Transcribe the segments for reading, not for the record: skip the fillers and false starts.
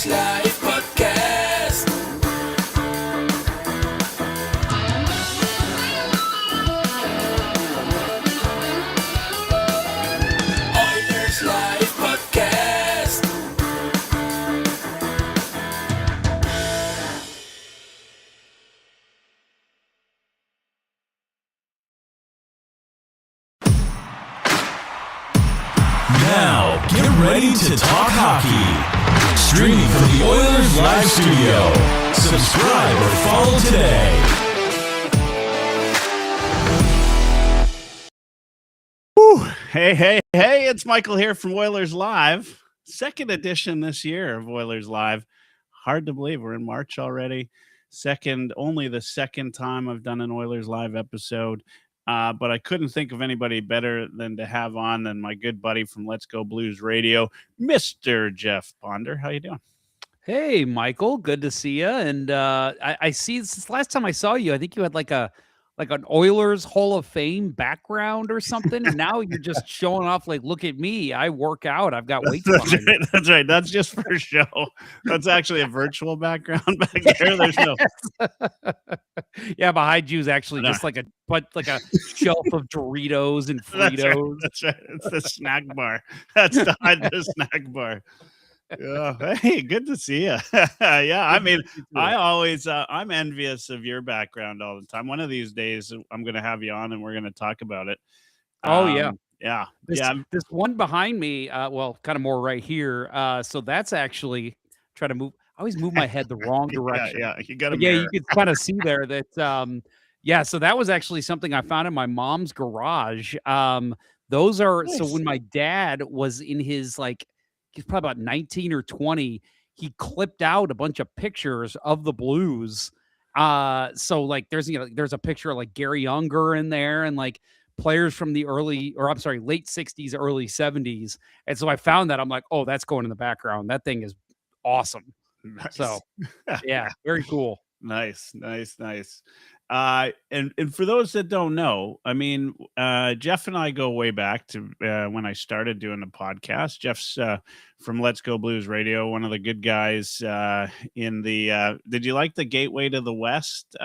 Oilerslive podcast. Oilerslive podcast. Now, get ready to talk hockey. Streaming from the Oilers Live Studio. Subscribe or follow today. Hey, it's Michael here from Oilers Live. Second edition this year of Oilers Live. Hard to believe we're in March already. Only the second time I've done an Oilers Live episode. But I couldn't think of anybody better than to have on than my good buddy from Let's Go Blues Radio, Mr. Jeff Ponder. How you doing? Hey, Michael, good to see you. And I see since last time I saw you, I think you had like an Oilers Hall of Fame background or something. And now you're just showing off like, look at me. I work out. I've got weights behind me. That's right. That's just for show. That's actually a virtual background back there. There's no. Yeah, behind you is actually just like a shelf of Doritos and Fritos. That's right. It's the snack bar. That's behind the snack bar. Yeah. Hey, good to see you. Yeah, I mean, I'm envious of your background all the time. One of these days, I'm going to have you on and we're going to talk about it. Yeah. This one behind me, kind of more right here. So that's actually try to move. I always move my head the wrong direction. Yeah. You got to. Yeah, you could kind of see there that. So that was actually something I found in my mom's garage. Those are Nice. So when my dad was in his he's probably about 19 or 20, he clipped out a bunch of pictures of the Blues. There's a picture of like Gary Unger in there and like players from the late 60s, early 70s. And so I found that I'm like, oh, that's going in the background. That thing is awesome. Nice. So yeah, very cool. Nice. And for those that don't know, I mean, Jeff and I go way back to when I started doing the podcast. Jeff's from Let's Go Blues Radio, one of the good guys in the. Did you like the Gateway to the West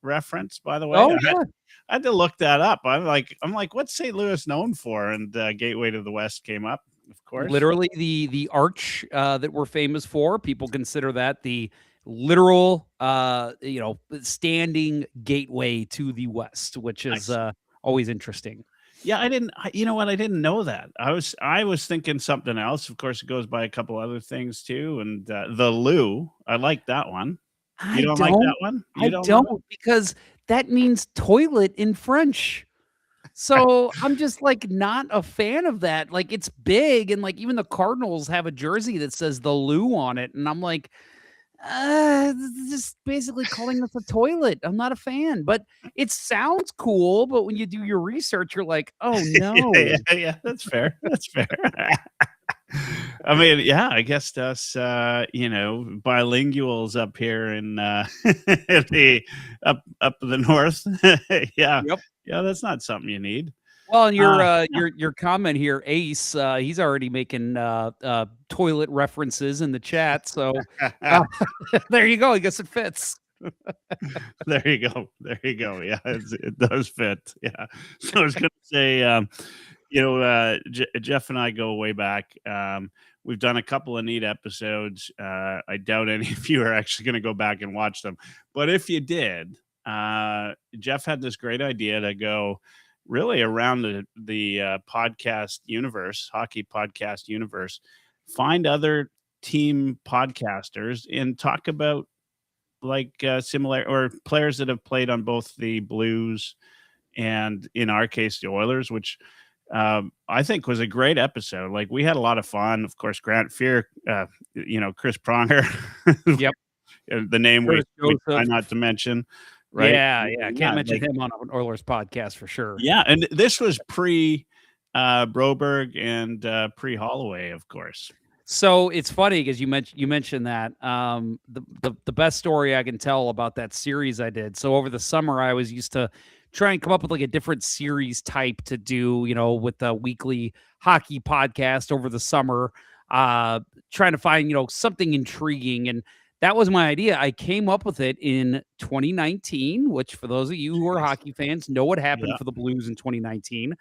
reference? By the way, Oh yeah. I had to look that up. I'm like, what's St. Louis known for? And Gateway to the West came up, of course. Literally the arch that we're famous for. People consider that the literal standing gateway to the West, which is always interesting. Yeah, I didn't know that. I was thinking something else. Of course, it goes by a couple other things too. And the Lou, I like that one. You don't like that one? I don't because that means toilet in French. So I'm just like not a fan of that. Like it's big and like even the Cardinals have a jersey that says the Lou on it. And I'm like, just basically calling this a toilet. I'm not a fan, but it sounds cool. But when you do your research, you're like, oh no. yeah, that's fair. That's fair. I mean, yeah, I guess us, bilinguals up here in the up the north. Yeah. Yep. Yeah, that's not something you need. Well, and your comment here, Ace, he's already making toilet references in the chat. So there you go. I guess it fits. There you go. Yeah, it does fit. Yeah. So I was going to say, Jeff and I go way back. We've done a couple of neat episodes. I doubt any of you are actually going to go back and watch them. But if you did, Jeff had this great idea to go really around the podcast universe, hockey podcast universe, find other team podcasters and talk about similar or players that have played on both the Blues and in our case, the Oilers, which I think was a great episode. Like we had a lot of fun. Of course, Grant Fear, Chris Pronger. Yep. The name we try not to mention. Right. Yeah. Can't mention him on an Oilers podcast for sure. Yeah. And this was pre Broberg and pre Holloway, of course. So it's funny because you mentioned that the best story I can tell about that series I did. So over the summer, I was used to try and come up with like a different series type to do, with the weekly hockey podcast over the summer. trying to find, something intriguing. And that was my idea. I came up with it in 2019, which for those of you who are hockey fans know what happened Yeah. for the Blues in 2019,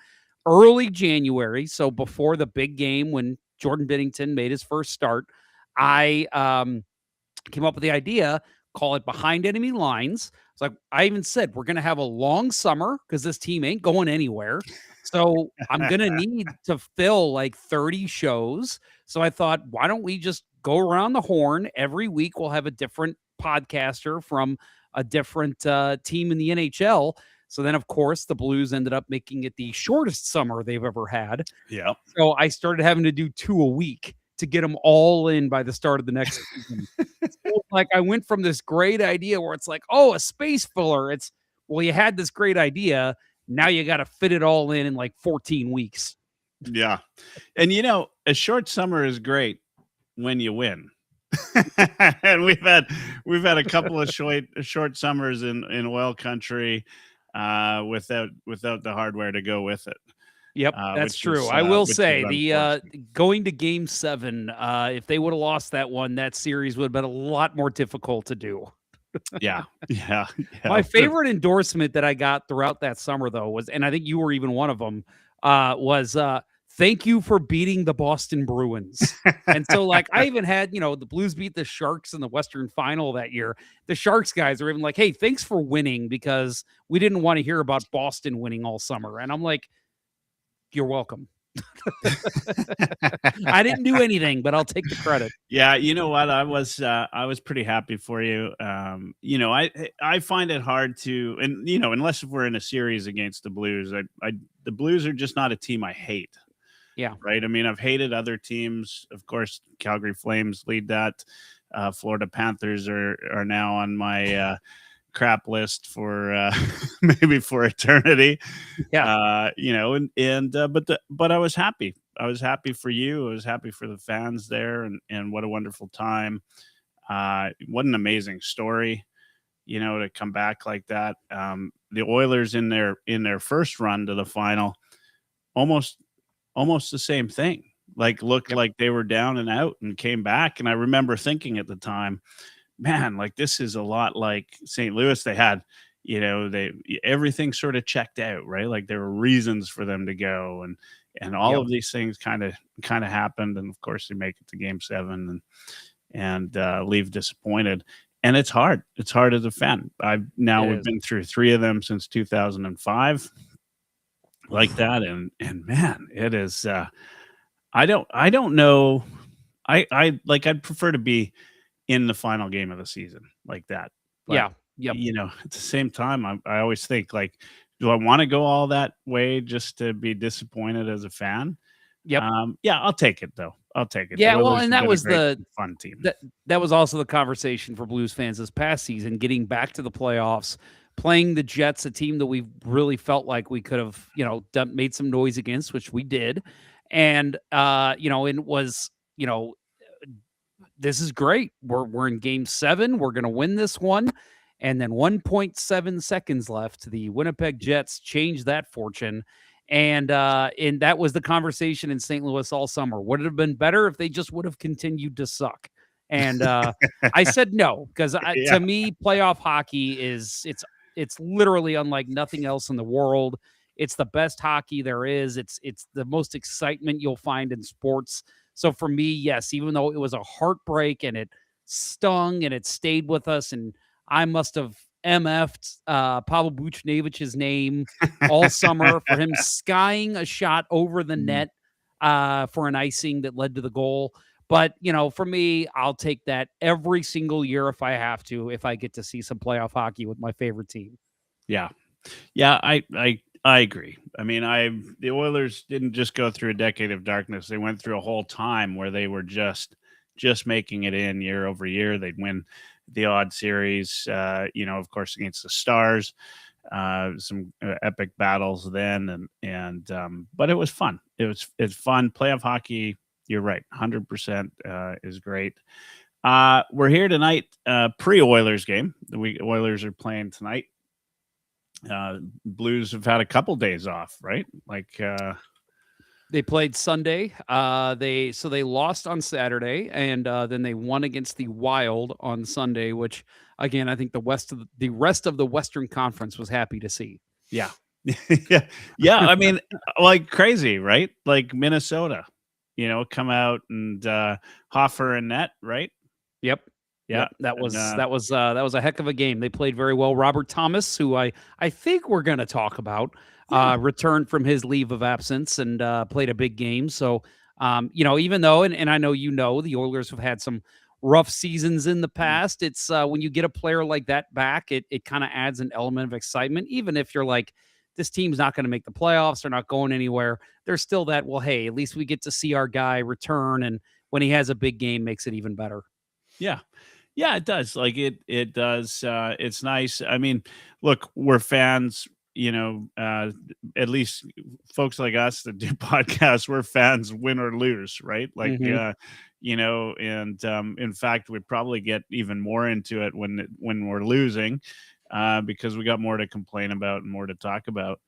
early January. So before the big game when Jordan Binnington made his first start, I came up with the idea, call it Behind Enemy Lines. It's like I even said, we're going to have a long summer because this team ain't going anywhere. So I'm going to need to fill like 30 shows. So I thought, why don't we just go around the horn every week? We'll have a different podcaster from a different team in the NHL. So then, of course, the Blues ended up making it the shortest summer they've ever had. Yeah. So I started having to do 2 a week to get them all in by the start of the next season. So, like, I went from this great idea where it's like, oh, a space filler. It's, well, you had this great idea. Now you got to fit it all in like 14 weeks. Yeah. And a short summer is great when you win. And we've had a couple of short summers in oil country without the hardware to go with it. Yep, that's Which true. is, I will which is say the unfortunate. going to game 7, if they would have lost that one, that series would have been a lot more difficult to do. Yeah. My favorite endorsement that I got throughout that summer, though, was, and I think you were even one of them, was thank you for beating the Boston Bruins. And so, like, I even had, the Blues beat the Sharks in the Western Final that year. The Sharks guys are even like, hey, thanks for winning because we didn't want to hear about Boston winning all summer. And I'm like, you're welcome. I didn't do anything, but I'll take the credit. Yeah, you know what? I was pretty happy for you. I find it hard to, and unless we're in a series against the Blues, the Blues are just not a team I hate. Yeah. Right. I mean, I've hated other teams. Of course, Calgary Flames lead that. Florida Panthers are now on my crap list for maybe for eternity. Yeah. But I was happy. I was happy for you. I was happy for the fans there, and what a wonderful time. What an amazing story, to come back like that. The Oilers in their first run to the final, almost the same thing. Like looked like they were down and out and came back. And I remember thinking at the time, man, like this is a lot like St. Louis. They had, everything sort of checked out, right? Like there were reasons for them to go, and all of these things kind of happened. And of course, they make it to Game 7 and leave disappointed. And it's hard. It's hard as a fan. We've been through 3 of them since 2005, like that, and man, it is. I don't know. I'd prefer to be in the final game of the season like that. But, at the same time, I always think, like, do I want to go all that way just to be disappointed as a fan? Yep. I'll take it though. I'll take it. Yeah, well, and that was the fun team. That was also the conversation for Blues fans this past season, getting back to the playoffs, playing the Jets, a team that we really felt like we could have, made some noise against, which we did. And it was, this is great. We're in Game 7. We're going to win this one. And then 1.7 seconds left. The Winnipeg Jets changed that fortune. And that was the conversation in St. Louis all summer. Would it have been better if they just would have continued to suck? And I said no, because to me, playoff hockey it's literally unlike nothing else in the world. It's the best hockey there is. It's the most excitement you'll find in sports. So for me, yes, even though it was a heartbreak and it stung and it stayed with us, and I must have MF'd Pavel Buchnevich's name all summer for him skying a shot over the net for an icing that led to the goal. But, for me, I'll take that every single year if I have to, if I get to see some playoff hockey with my favorite team. Yeah. Yeah, I agree. I mean, the Oilers didn't just go through a decade of darkness. They went through a whole time where they were just making it in year over year. They'd win the odd series, of course, against the Stars, some epic battles then. But it was fun. It's fun. Playoff hockey, you're right. 100% is great. We're here tonight, pre-Oilers game. The Oilers are playing tonight. Blues have had a couple days off, right? Like They played Sunday. They lost on Saturday, and then they won against the Wild on Sunday, which again I think the rest of the Western Conference was happy to see. Yeah. Yeah. Yeah. I mean, like crazy, right? Like Minnesota, come out and Hoffer and net, right? Yep. Yeah. Yep. That was And, that was a heck of a game. They played very well. Robert Thomas, who I think we're going to talk about, returned from his leave of absence and played a big game. So, even though, and I know the Oilers have had some rough seasons in the past. It's when you get a player like that back, it kind of adds an element of excitement, even if you're like, this team's not going to make the playoffs, they're not going anywhere. There's still that, well, hey, at least we get to see our guy return, and when he has a big game, makes it even better. yeah. Yeah, it does. Like it does. It's nice. I mean, look, we're fans, at least folks like us that do podcasts, we're fans win or lose, right? Like, Mhm. and in fact, we probably get even more into it when we're losing, because we got more to complain about and more to talk about.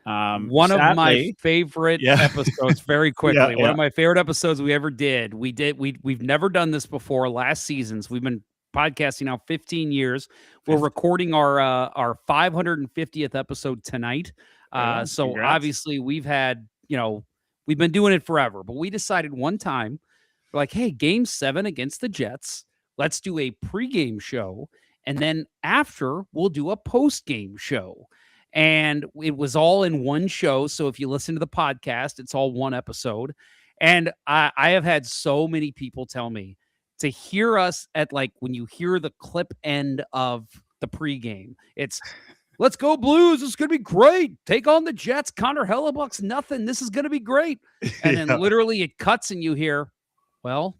One of my Sadly, favorite yeah, episodes, very yeah, quickly, one yeah. of my favorite episodes we ever did. We've never done this before. Last seasons, we've been podcasting now 15 years. We're recording our 550th episode tonight. Right on. So Congrats. obviously we've been doing it forever, but we decided one time, we're like, hey, game 7 against the Jets, let's do a pregame show, and then after we'll do a postgame show. And it was all in one show. So if you listen to the podcast, it's all one episode. And I have had so many people tell me to hear us at, like, when you hear the clip end of the pregame, it's let's go Blues. It's going to be great. Take on the Jets. Connor Hellebuck's nothing. This is going to be great. And then Yeah. literally it cuts and you hear, well,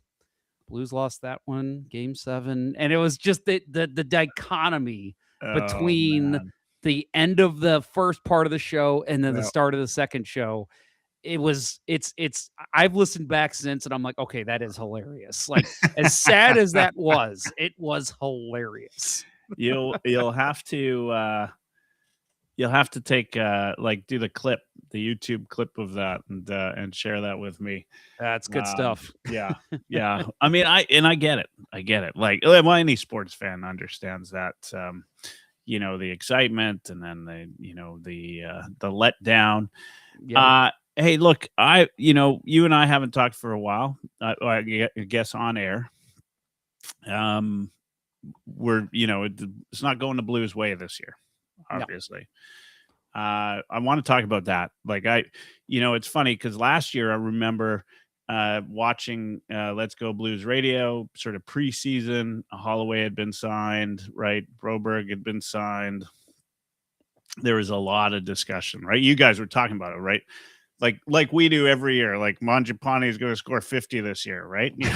Blues lost that one, game 7. And it was just the dichotomy Oh, between man. the end of the first part of the show and then the Yeah. start of the second show. I've listened back since and I'm like, okay, that is hilarious. Like, as sad as that was, it was hilarious. You'll have to take do the clip, the YouTube clip of that and share that with me. That's good stuff. Yeah. Yeah. I mean, I get it. I get it. Like, well, any sports fan understands that, the excitement and then the letdown. Yeah. Hey, look, you and I haven't talked for a while. I guess on air. It's not going the Blues way this year, No. obviously. I want to talk about that. Like, it's funny because last year I remember watching Let's Go Blues Radio, sort of preseason. Holloway had been signed, right? Broberg had been signed. There was a lot of discussion, right? You guys were talking about it, right? Like we do every year. Like, Mangiapane is going to score 50 this year, right? Like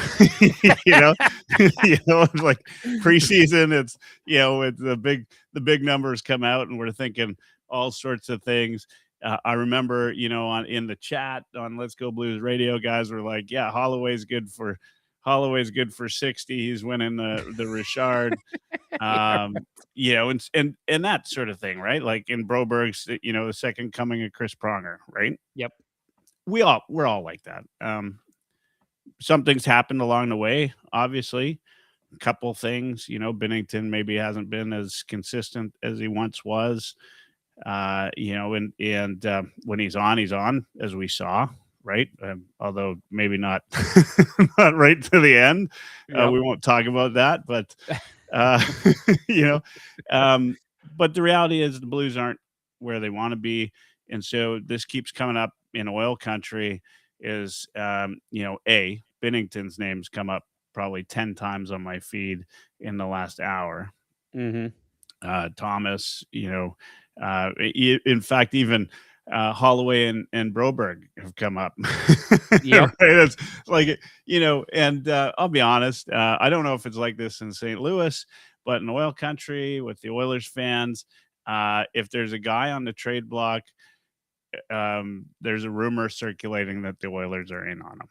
preseason, it's it's the big numbers come out, and we're thinking all sorts of things. I remember, in the chat on Let's Go Blues Radio, guys were like, "Yeah, Holloway's good for 60. He's winning the Richard." And that sort of thing, right? Like in Broberg's, the second coming of Chris Pronger, right? Yep. We're all like that. Something's happened along the way, obviously. A couple things, Binnington maybe hasn't been as consistent as he once was. And when he's on, as we saw, right? Although maybe not, not right to the end. Yep. We won't talk about that, but but the reality is the Blues aren't where they want to be, and so this keeps coming up in oil country. Is Binnington's name's come up probably 10 times on my feed in the last hour. Mm-hmm. Thomas, in fact, even Holloway and Broberg have come up. Yep. Right? It's like, and I'll be honest, I don't know if it's like this in St. Louis, but in oil country with the Oilers fans, if there's a guy on the trade block, there's a rumor circulating that the Oilers are in on him.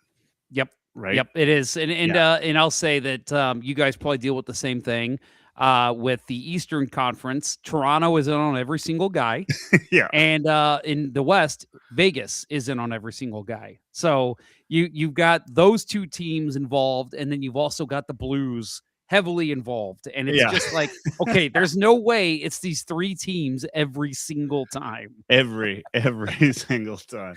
Yep. Right. Yep. It is. And I'll say that you guys probably deal with the same thing. with the Eastern Conference, Toronto is in on every single guy. Yeah. And in the West, Vegas is in on every single guy. So you've got those two teams involved, and then you've also got the Blues heavily involved. And it's Yeah. just like, okay, there's no way it's these three teams every single time. every single time.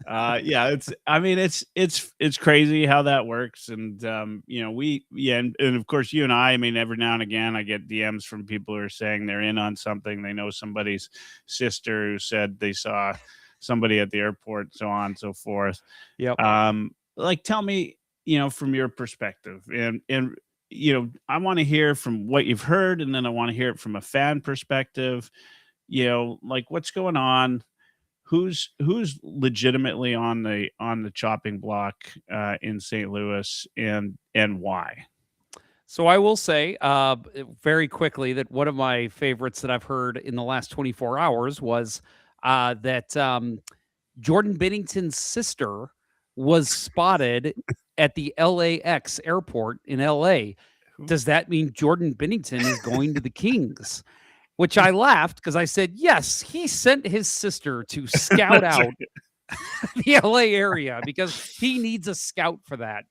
Yeah, it's crazy how that works. And and of course you and I mean, every now and again I get DMs from people who are saying they're in on something. They know somebody's sister who said they saw somebody at the airport, so on and so forth. Yep. Like, tell me, from your perspective, and I want to hear from what you've heard, and then I want to hear it from a fan perspective. Like, what's going on? Who's legitimately on the chopping block in St. Louis, and why? So I will say very quickly that one of my favorites that I've heard in the last 24 hours was that Jordan Binnington's sister was spotted at the LAX airport in LA. Does that mean Jordan Binnington is going to the Kings? Which I laughed because I said, yes, he sent his sister to scout out the LA area because he needs a scout for that.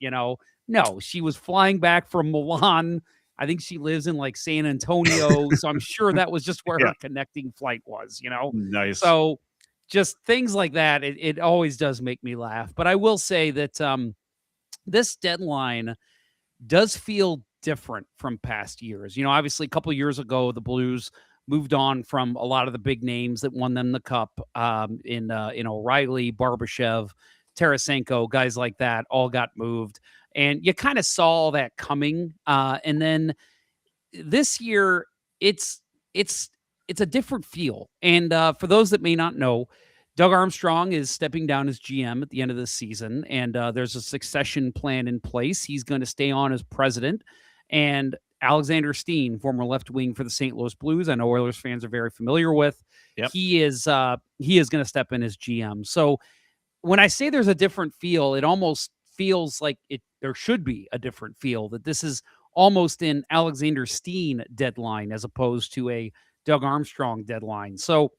No, she was flying back from Milan. I think she lives in like San Antonio. So I'm sure that was just where Yeah. her connecting flight was, Nice. So just things like that. It always does make me laugh. But I will say that this deadline does feel different from past years. Obviously a couple of years ago, the Blues moved on from a lot of the big names that won them the cup in O'Reilly, Barbashev, Tarasenko, guys like that all got moved. And you kind of saw all that coming. And then this year, it's a different feel. And for those that may not know, Doug Armstrong is stepping down as GM at the end of the season, and there's a succession plan in place. He's going to stay on as president. And Alexander Steen, former left wing for the St. Louis Blues, I know Oilers fans are very familiar with. Yep. He is going to step in as GM. So when I say there's a different feel, it almost feels like there should be a different feel, that this is almost an Alexander Steen deadline as opposed to a Doug Armstrong deadline. So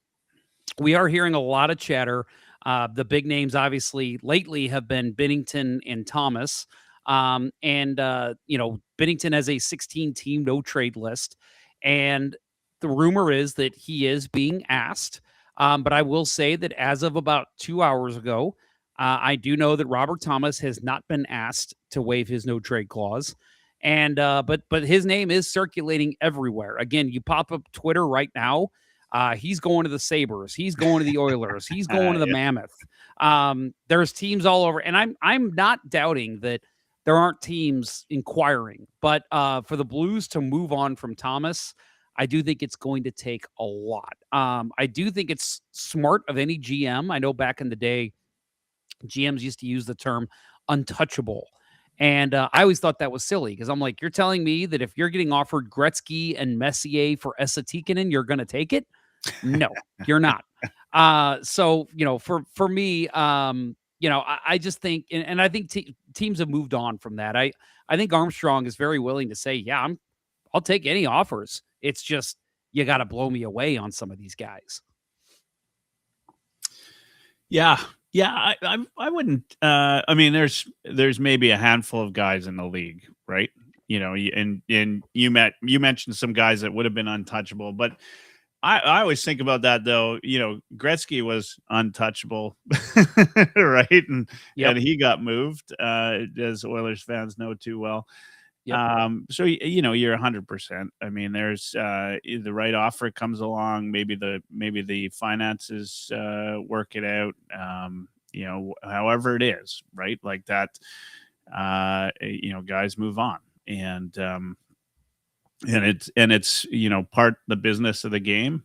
we are hearing a lot of chatter. The big names, obviously, lately have been Binnington and Thomas. Binnington has a 16-team no-trade list. And the rumor is that he is being asked. But I will say that as of about 2 hours ago, I do know that Robert Thomas has not been asked to waive his no-trade clause. And but his name is circulating everywhere. Again, you pop up Twitter right now. He's going to the Sabres. He's going to the Oilers. He's going to the Mammoth. There's teams all over. And I'm not doubting that there aren't teams inquiring. But for the Blues to move on from Thomas, I do think it's going to take a lot. I do think it's smart of any GM. I know back in the day, GMs used to use the term untouchable. And I always thought that was silly because I'm like, you're telling me that if you're getting offered Gretzky and Messier for Esa Tikkanen, you're going to take it? No, you're not. So, for me, I just think, and I think teams have moved on from that. I think Armstrong is very willing to say, yeah, I'll take any offers. It's just, you got to blow me away on some of these guys. Yeah. I wouldn't. I mean, there's maybe a handful of guys in the league, right? And you mentioned some guys that would have been untouchable, but I always think about that though. Gretzky was untouchable, right? And he got moved, as Oilers fans know too well. Yep. So you're 100%. I mean, there's the right offer comes along, maybe the finances work it out. However it is, right? Like that. Guys move on, and it's part the business of the game,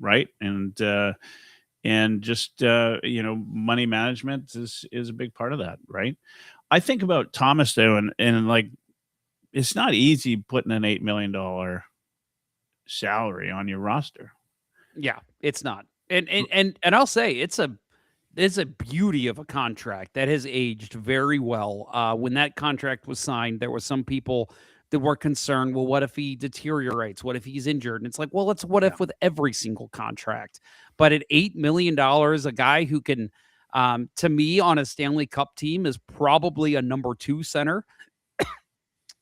right? And just money management is a big part of that, right? I think about Thomas though, and like, it's not easy putting an $8 million salary on your roster. Yeah, it's not. And I'll say it's a beauty of a contract that has aged very well. When that contract was signed, there were some people that we're concerned, well, what if he deteriorates? What if he's injured? And it's like, well, it's what if with every single contract. But at $8 million, a guy who can, to me, on a Stanley Cup team is probably a number 2 center.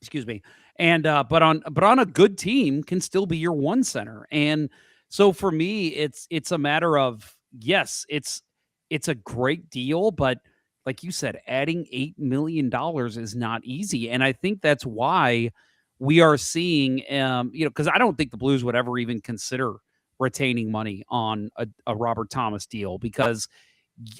Excuse me. And but on a good team can still be your 1 center. And so for me, it's a matter of, yes, it's a great deal, but like you said, adding $8 million is not easy. And I think that's why we are seeing, because I don't think the Blues would ever even consider retaining money on a Robert Thomas deal, because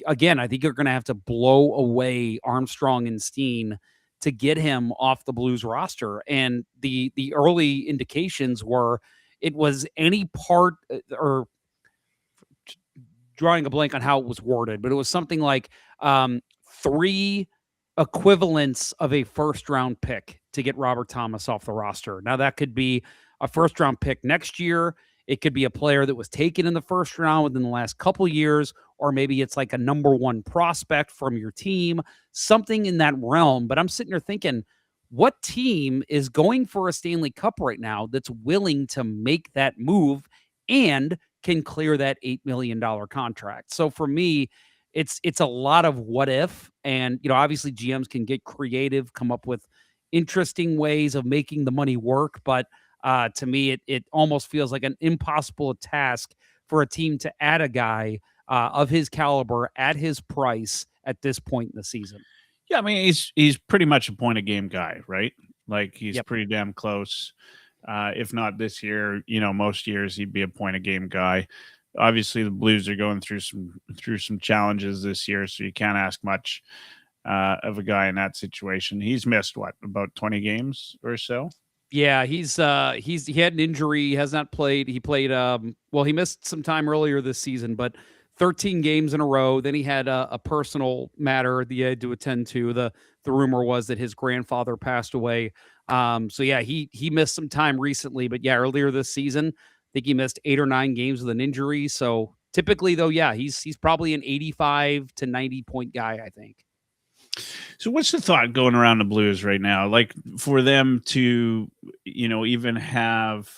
again, I think you're going to have to blow away Armstrong and Steen to get him off the Blues roster. And the early indications were it was any part, or drawing a blank on how it was worded, but it was something like 3 equivalents of a first round pick to get Robert Thomas off the roster. Now that could be a first round pick next year. It could be a player that was taken in the first round within the last couple years, or maybe it's like a number 1 prospect from your team, something in that realm. But I'm sitting there thinking, what team is going for a Stanley Cup right now that's willing to make that move and can clear that $8 million contract? So for me, it's a lot of what if, and obviously GMs can get creative, come up with interesting ways of making the money work, but to me, it almost feels like an impossible task for a team to add a guy of his caliber at his price at this point in the season. Yeah, I mean, he's pretty much a point a game guy, right? Like he's pretty damn close. If not this year, most years he'd be a point a game guy. Obviously, the Blues are going through some challenges this year, so you can't ask much of a guy in that situation. He's missed about 20 games or so. Yeah, he had an injury, he has not played. He played he missed some time earlier this season, but 13 games in a row. Then he had a personal matter that he had to attend to. The rumor was that his grandfather passed away. So yeah, he missed some time recently, but yeah, earlier this season, I think he missed 8 or 9 games with an injury. So typically though, yeah, he's probably an 85 to 90 point guy, I think. So what's the thought going around the Blues right now? Like for them to, even have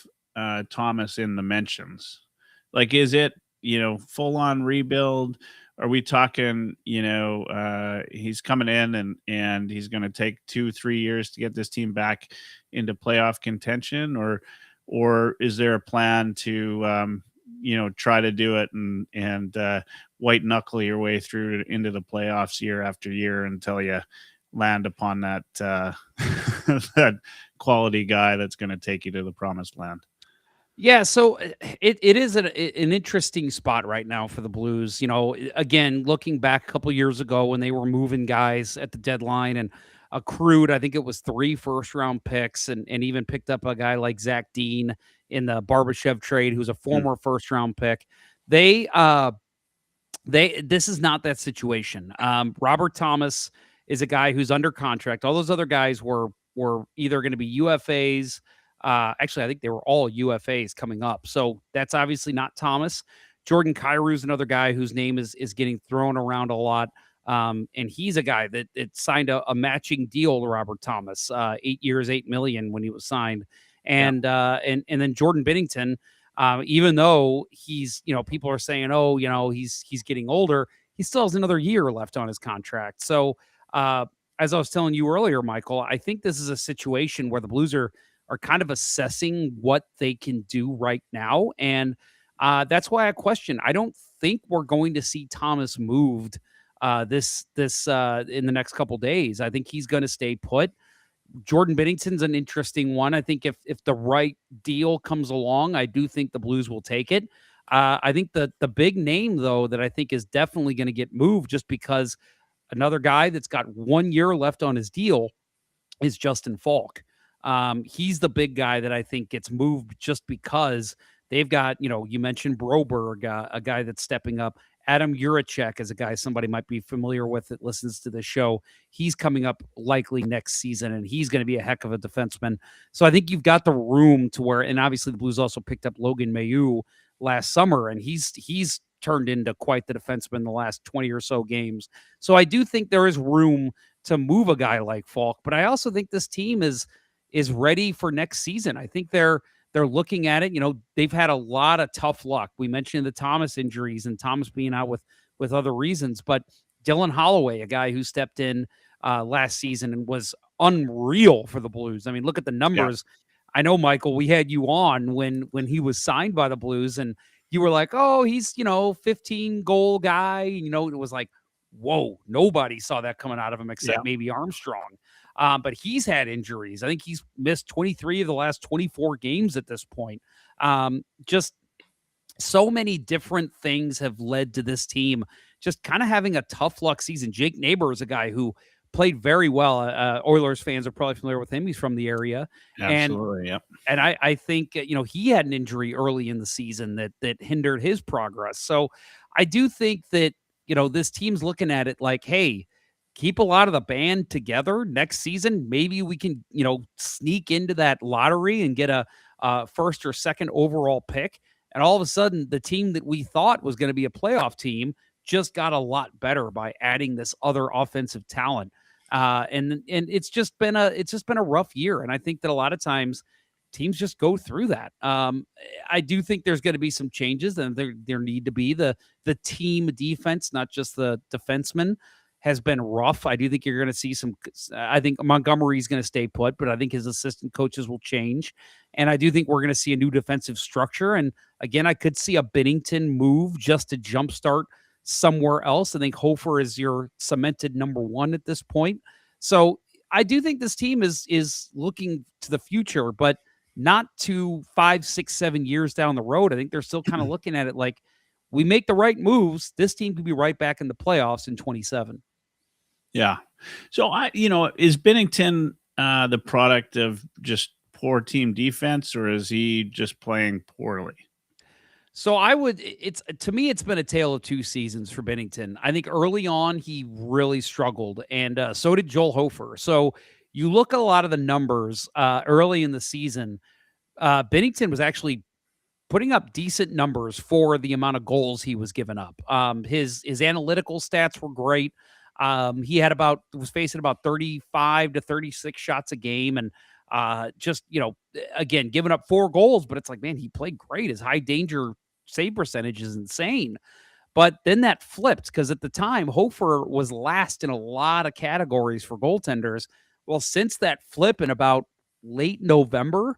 Thomas in the mentions, like, is it, full on rebuild? Are we talking, he's coming in and he's going to take 2-3 years to get this team back into playoff contention, or is there a plan to, try to do it and white knuckle your way through into the playoffs year after year until you land upon that that quality guy that's going to take you to the promised land? Yeah, so it is an interesting spot right now for the Blues. Again, looking back a couple years ago when they were moving guys at the deadline and accrued, I think it was 3 first-round picks and even picked up a guy like Zach Dean in the Barbashev trade, who's a former first-round pick. This is not that situation. Robert Thomas is a guy who's under contract. All those other guys were either going to be UFAs. Actually, I think they were all UFAs coming up. So that's obviously not Thomas. Jordan Kyrou is another guy whose name is getting thrown around a lot. And he's a guy that signed a matching deal to Robert Thomas, 8 years, $8 million when he was signed. And then Jordan Binnington, even though he's, people are saying, he's getting older, he still has another year left on his contract. So, as I was telling you earlier, Michael, I think this is a situation where the Blues are kind of assessing what they can do right now. And that's why I question. I don't think we're going to see Thomas moved this in the next couple days. I think he's going to stay put. Jordan Binnington's an interesting one. I think if the right deal comes along, I do think the Blues will take it. I think the big name, though, that I think is definitely going to get moved just because another guy that's got 1 year left on his deal is Justin Falk. He's the big guy that I think gets moved just because they've got, you mentioned Broberg, a guy that's stepping up. Adam Juracek is a guy somebody might be familiar with that listens to the show. He's coming up likely next season, and he's going to be a heck of a defenseman. So I think you've got the room to where, and obviously the Blues also picked up Logan Mailloux last summer, and he's turned into quite the defenseman the last 20 or so games. So I do think there is room to move a guy like Falk, but I also think this team is is ready for next season. I think they're looking at it. They've had a lot of tough luck. We mentioned the Thomas injuries and Thomas being out with other reasons, but Dylan Holloway, a guy who stepped in last season and was unreal for the Blues. I mean, look at the Yeah. numbers. I know, Michael, we had you on when he was signed by the Blues, and you were like, oh, he's 15 goal guy. It was like, whoa, nobody saw that coming out of him except maybe Armstrong. But he's had injuries. I think he's missed 23 of the last 24 games at this point. Just so many different things have led to this team just kind of having a tough luck season. Jake Neighbor is a guy who played very well. Oilers fans are probably familiar with him. He's from the area. Absolutely. Yep. And I think, he had an injury early in the season that hindered his progress. So I do think that, this team's looking at it like, hey, keep a lot of the band together next season. Maybe we can, sneak into that lottery and get a first or second overall pick. And all of a sudden, the team that we thought was going to be a playoff team just got a lot better by adding this other offensive talent. And it's just been a rough year. And I think that a lot of times teams just go through that. I do think there's going to be some changes, and there need to be the team defense, not just the defensemen, has been rough. I do think you're going to see some. I think Montgomery's going to stay put, but I think his assistant coaches will change, and I do think we're going to see a new defensive structure. And again, I could see a Binnington move just to jumpstart somewhere else. I think Hofer is your cemented number one at this point. So I do think this team is looking to the future, but not to 5, 6, 7 years down the road. I think they're still kind of looking at it like, we make the right moves, this team could be right back in the playoffs in 27. Yeah. So is Binnington the product of just poor team defense, or is he just playing poorly? So to me, it's been a tale of two seasons for Binnington. I think early on, he really struggled, and so did Joel Hofer. So you look at a lot of the numbers early in the season, Binnington was actually putting up decent numbers for the amount of goals he was giving up. His analytical stats were great. He was facing about 35 to 36 shots a game, and again, giving up 4 goals, but it's like, man, he played great. His high danger save percentage is insane. But then that flipped, because at the time, Hofer was last in a lot of categories for goaltenders. Well, since that flip in about late November,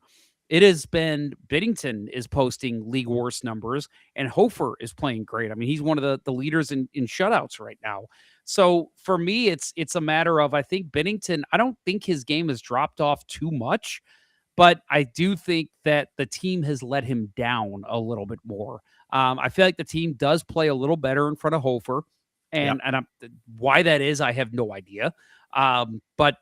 it has been Binnington is posting league worst numbers, and Hofer is playing great. I mean, he's one of the leaders in shutouts right now. So for me, it's a matter of, I think Binnington, I don't think his game has dropped off too much, but I do think that the team has let him down a little bit more. I feel like the team does play a little better in front of Hofer, and why that is, I have no idea. But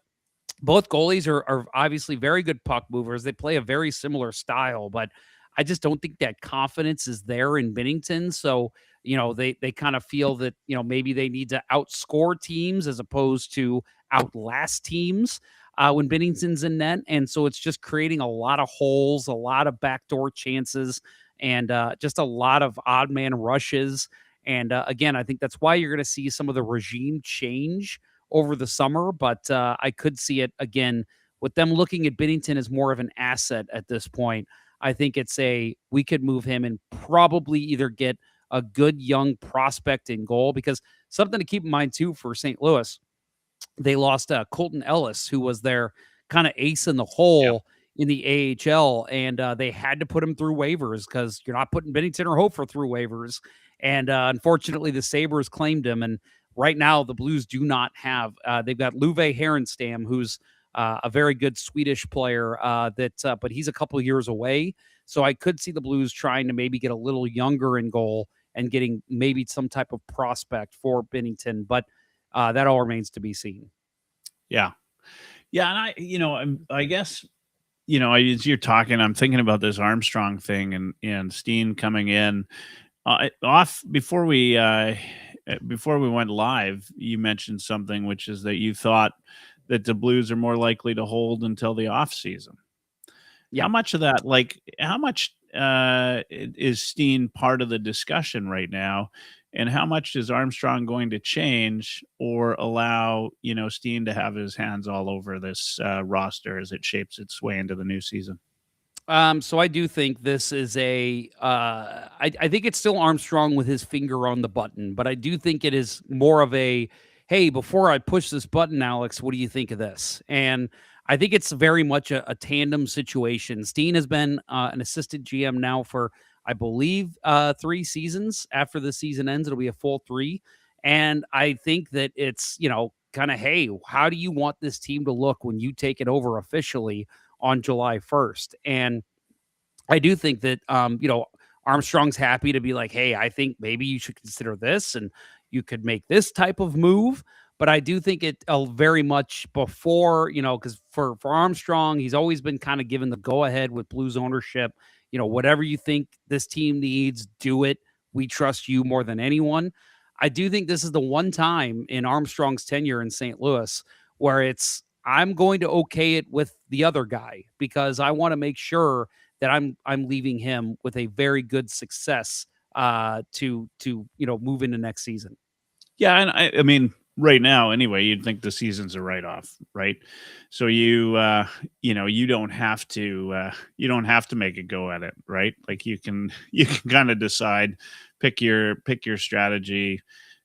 both goalies are obviously very good puck movers. They play a very similar style, but I just don't think that confidence is there in Binnington. So, they kind of feel that, maybe they need to outscore teams as opposed to outlast teams when Binnington's in net. And so it's just creating a lot of holes, a lot of backdoor chances, and just a lot of odd man rushes. And again, I think that's why you're going to see some of the regime change over the summer, but I could see it again with them looking at Binnington as more of an asset at this point. I think we could move him and probably either get a good young prospect in goal, because something to keep in mind too for St. Louis, they lost Colton Ellis, who was their kind of ace in the hole in the AHL, and they had to put him through waivers, because you're not putting Binnington or Hofer through waivers. And unfortunately, the Sabres claimed him, and right now, the Blues do not have. They've got Luve Herenstam, who's a very good Swedish player, but he's a couple of years away. So I could see the Blues trying to maybe get a little younger in goal and getting maybe some type of prospect for Binnington, but that all remains to be seen. Yeah, and I guess as you're talking, I'm thinking about this Armstrong thing and Steen coming in off before we went live. You mentioned something, which is that you thought that the Blues are more likely to hold until the off season. Yeah. How much of that, how much is Steen part of the discussion right now? And how much is Armstrong going to change or allow, Steen to have his hands all over this roster as it shapes its way into the new season? So I do think this is I think it's still Armstrong with his finger on the button, but I do think it is more of a, hey, before I push this button, Alex, what do you think of this? And I think it's very much a tandem situation. Steen has been an assistant GM now for, I believe, 3 seasons. After the season ends, it'll be a full 3. And I think that it's, kind of, hey, how do you want this team to look when you take it over officially on July 1st? And I do think that, Armstrong's happy to be like, hey, I think maybe you should consider this and you could make this type of move. But I do think it very much before, because for Armstrong, he's always been kind of given the go ahead with Blues ownership. Whatever you think this team needs, do it. We trust you more than anyone. I do think this is the one time in Armstrong's tenure in St. Louis where I'm going to okay it with the other guy because I want to make sure that I'm leaving him with a very good success to move into next season. Yeah, and I mean, right now, anyway, you'd think the season's a write-off, right? So you don't have to make a go at it, right? Like you can kind of decide, pick your strategy,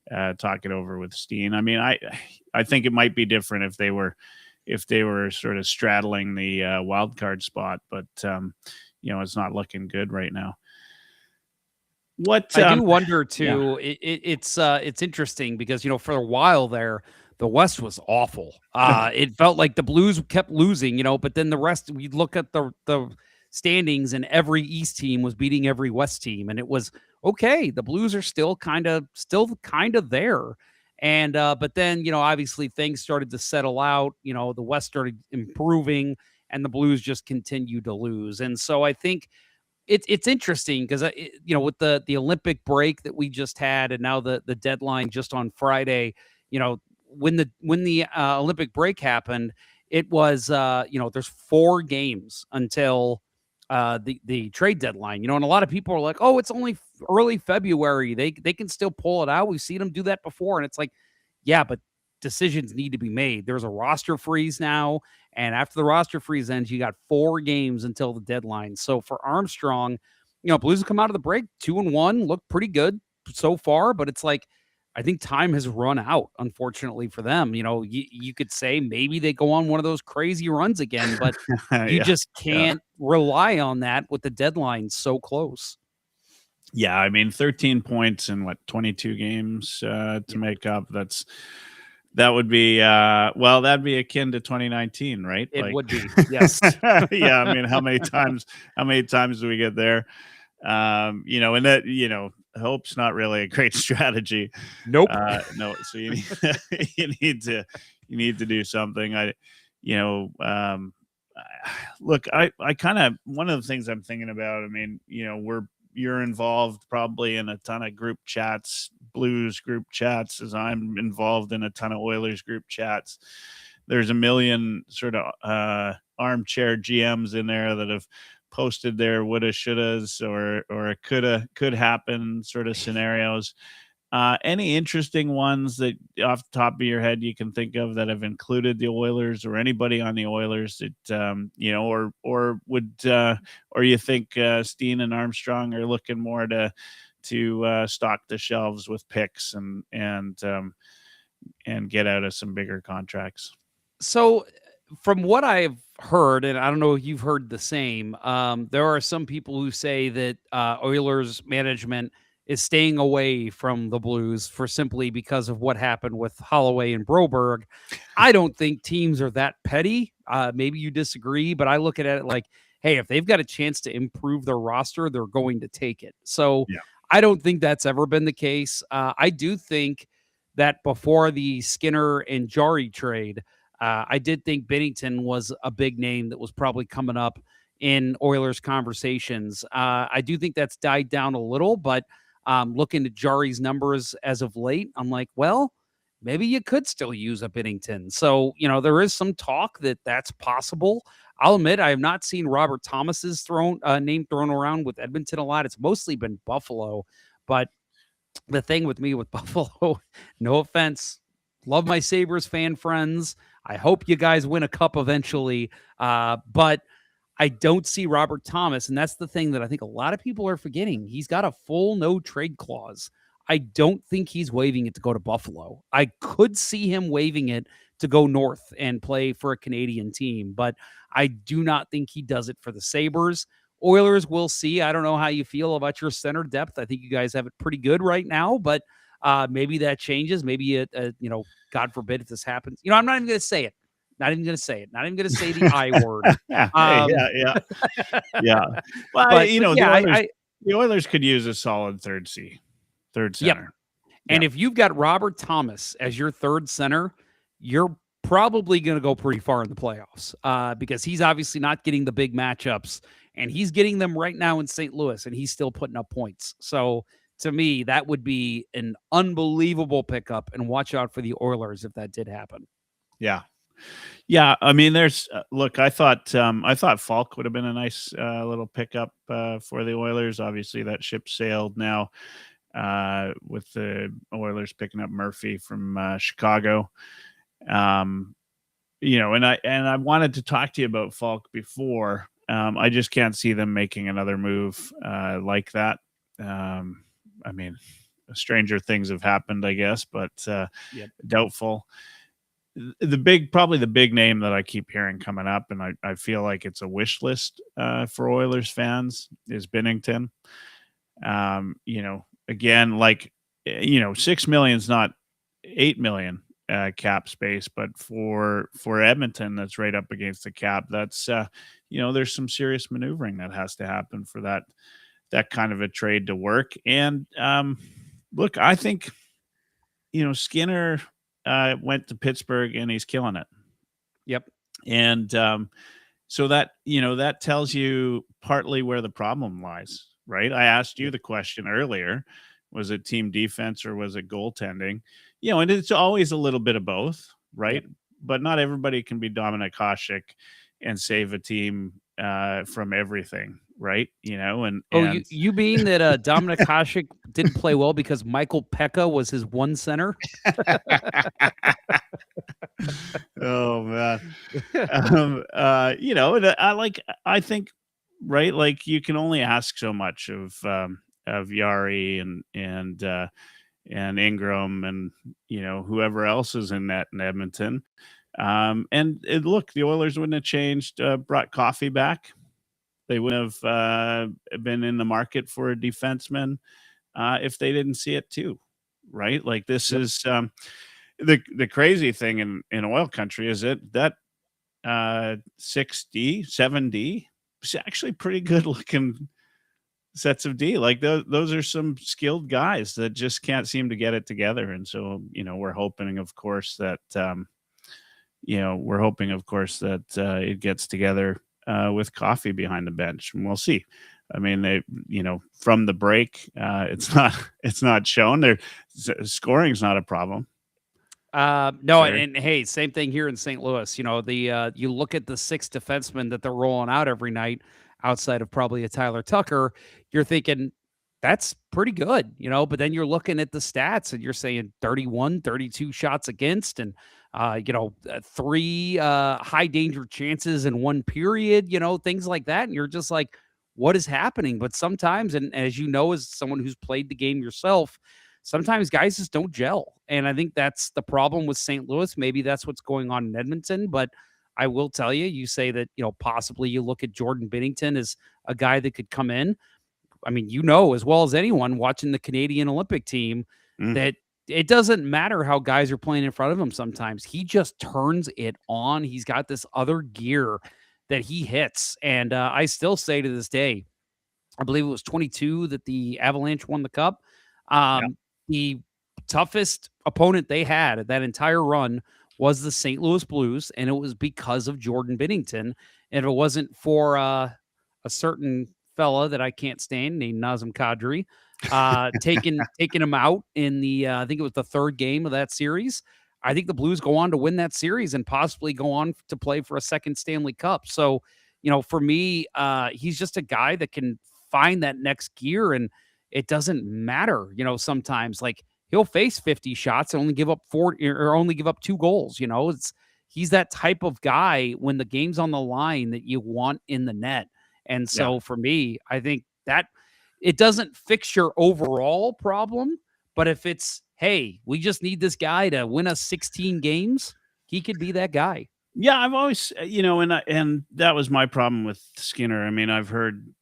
talk it over with Steen. I mean, I think it might be different if they were sort of straddling the wild card spot, but it's not looking good right now. What I do wonder too. Yeah. It's interesting because for a while there, the West was awful. It felt like the Blues kept losing, but then the rest. We look at the standings, and every East team was beating every West team, and it was okay. The Blues are still kind of there, and but then obviously things started to settle out. The West started improving, and the Blues just continued to lose, and so I think. It's interesting because with the Olympic break that we just had, and now the deadline just on Friday, when the Olympic break happened, it was there's 4 games until the trade deadline, and a lot of people are like, oh, it's only early February, they can still pull it out. We've seen them do that before, and it's like, yeah, but decisions need to be made. There's a roster freeze now. And after the roster freeze ends, you got 4 games until the deadline. So for Armstrong, Blues have come out of the break 2-1, look pretty good so far, but it's like, I think time has run out, unfortunately, for them. You could say maybe they go on one of those crazy runs again, but you just can't rely on that with the deadline so close. Yeah, I mean, 13 points in 22 games to make up. That would be that'd be akin to 2019, right? It would be, yes. Yeah, I mean, how many times do we get there? And that, hope's not really a great strategy. Nope. No, so you need to do something. Look, I kind of, one of the things I'm thinking about, I mean, you're involved probably in a ton of group chats, Blues group chats, as I'm involved in a ton of Oilers group chats. There's a million sort of armchair GMs in there that have posted their woulda, shouldas, or it could happen sort of scenarios. Any interesting ones that off the top of your head you can think of that have included the Oilers or anybody on the Oilers that, or you think Steen and Armstrong are looking more to stock the shelves with picks and get out of some bigger contracts? So from what I've heard, and I don't know if you've heard the same, there are some people who say that Oilers management is staying away from the Blues for simply because of what happened with Holloway and Broberg. I don't think teams are that petty. Maybe you disagree, but I look at it like, hey, if they've got a chance to improve their roster, they're going to take it. So yeah. I don't think that's ever been the case. I do think that before the Skinner and Jari trade, I did think Binnington was a big name that was probably coming up in Oilers conversations. I do think that's died down a little, but looking at Jari's numbers as of late, I'm like, well, maybe you could still use a Binnington. So, there is some talk that that's possible. I'll admit I have not seen Robert Thomas's name thrown around with Edmonton a lot. It's mostly been Buffalo, but the thing with me with Buffalo, no offense, love my Sabres fan friends. I hope you guys win a cup eventually. But I don't see Robert Thomas. And that's the thing that I think a lot of people are forgetting. He's got a full no trade clause. I don't think he's waiving it to go to Buffalo. I could see him waiving it to go north and play for a Canadian team, but I do not think he does it for the Sabres. Oilers, we'll see. I don't know how you feel about your center depth. I think you guys have it pretty good right now, but maybe that changes. Maybe God forbid if this happens. I'm not even going to say it. Not even going to say it. Not even going to say the I word. Yeah. Well, But, the Oilers could use a solid third center. Yep. And if you've got Robert Thomas as your third center, you're probably going to go pretty far in the playoffs because he's obviously not getting the big matchups, and he's getting them right now in St. Louis, and he's still putting up points. So to me, that would be an unbelievable pickup, and watch out for the Oilers if that did happen. Yeah. I mean, there's look. I thought Falk would have been a nice little pickup for the Oilers. Obviously, that ship sailed now with the Oilers picking up Murphy from Chicago. And I wanted to talk to you about Falk before. I just can't see them making another move like that. I mean, stranger things have happened, I guess, but doubtful. Probably the big name that I keep hearing coming up, and I feel like it's a wish list for Oilers fans, is Binnington. Again, like, $6 million is not $8 million cap space, but for Edmonton, that's right up against the cap. That's there's some serious maneuvering that has to happen for that kind of a trade to work. And look, I think Skinner went to Pittsburgh and he's killing it. Yep. And so that that tells you partly where the problem lies, right? I asked you the question earlier: was it team defense or was it goaltending? And it's always a little bit of both, right? Yep. But not everybody can be Dominik Hasek and save a team from everything, right? And you mean that Dominik Hasek didn't play well because Michael Pekka was his one center? Oh man. I think, right, like, you can only ask so much of Yari and Ingram and whoever else is in that in Edmonton. Look, the Oilers wouldn't have changed, brought Coffey back. They wouldn't have been in the market for a defenseman if they didn't see it too, right? Like, this is the crazy thing in oil country is that 6D, 7D is actually pretty good looking sets of D. Like, those are some skilled guys that just can't seem to get it together. And so, we're hoping, of course, that it gets together with Coffey behind the bench, and we'll see. I mean, they, from the break, it's not shown there. Scoring's not a problem. No, Sorry. and hey, same thing here in St. Louis. You look at the 6 defensemen that they're rolling out every night, outside of probably a Tyler Tucker, you're thinking that's pretty good, but then you're looking at the stats and you're saying 31, 32 shots against, and 3 high danger chances in one period, things like that. And you're just like, what is happening? But sometimes, and as as someone who's played the game yourself, sometimes guys just don't gel. And I think that's the problem with St. Louis. Maybe that's what's going on in Edmonton, but I will tell you, you say that, possibly you look at Jordan Binnington as a guy that could come in. I mean, as well as anyone watching the Canadian Olympic team, that it doesn't matter how guys are playing in front of him. Sometimes he just turns it on. He's got this other gear that he hits. And I still say to this day, I believe it was 22 that the Avalanche won the cup. The toughest opponent they had at that entire run was the St. Louis Blues, and it was because of Jordan Binnington. And if it wasn't for a certain fella that I can't stand named Nazem Kadri, taking him out in the I think it was the 3rd game of that series, I think the Blues go on to win that series and possibly go on to play for a second Stanley Cup. So, for me, he's just a guy that can find that next gear. And it doesn't matter. Sometimes like he'll face 50 shots and only give up 40 or only give up 2 goals. He's that type of guy when the game's on the line that you want in the net. And Yeah. so for me, I think that it doesn't fix your overall problem, but if it's, hey, we just need this guy to win us 16 games, he could be that guy. Yeah, I've always, and that was my problem with Skinner. I mean, I've heard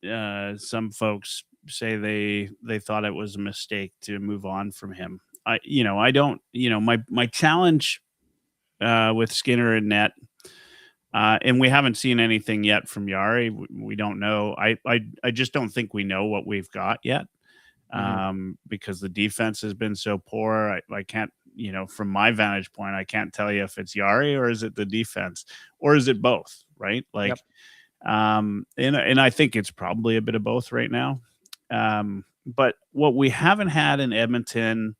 some folks say they thought it was a mistake to move on from him. I don't, my challenge with Skinner and net, and we haven't seen anything yet from Yari. We don't know. I just don't think we know what we've got yet, because the defense has been so poor. I can't. From my vantage point, I can't tell you if it's Yari or is it the defense or is it both, right? Like, and I think it's probably a bit of both right now. But what we haven't had in Edmonton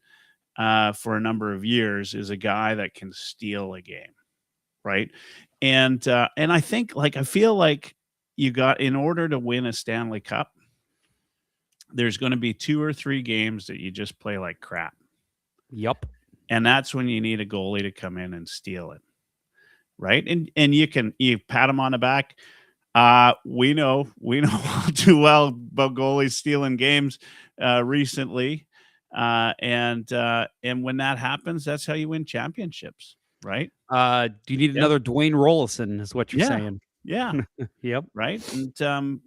for a number of years is a guy that can steal a game, right? And I think, like, I feel like in order to win a Stanley Cup, there's going to be 2 or 3 games that you just play like crap. Yep. And that's when you need a goalie to come in and steal it, right? And you pat him on the back. We know all too well about goalies stealing games recently, and when that happens, that's how you win championships, right? Do you need another Dwayne Rollison? Is what you're saying? Yeah, Yep. right. And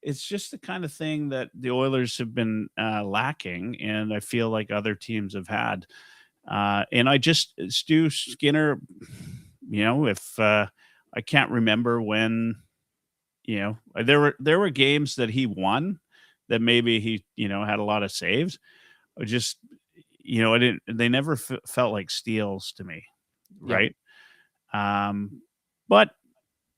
it's just the kind of thing that the Oilers have been lacking, and I feel like other teams have had. And Stu Skinner, if I can't remember when, there were games that he won that maybe he, had a lot of saves. Or just, they never felt like steals to me, right? But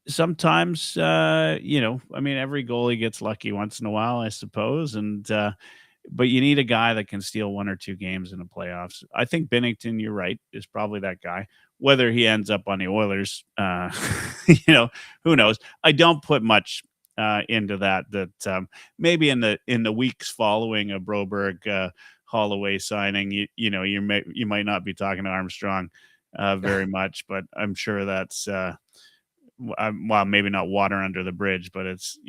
sometimes, I mean, every goalie gets lucky once in a while, I suppose. And, but you need a guy that can steal 1 or 2 games in the playoffs. I think Binnington, you're right, is probably that guy. Whether he ends up on the Oilers, who knows? I don't put much into that. Maybe in the weeks following a Broberg Holloway signing, you might not be talking to Armstrong very much, but I'm sure that's well, maybe not water under the bridge, but it's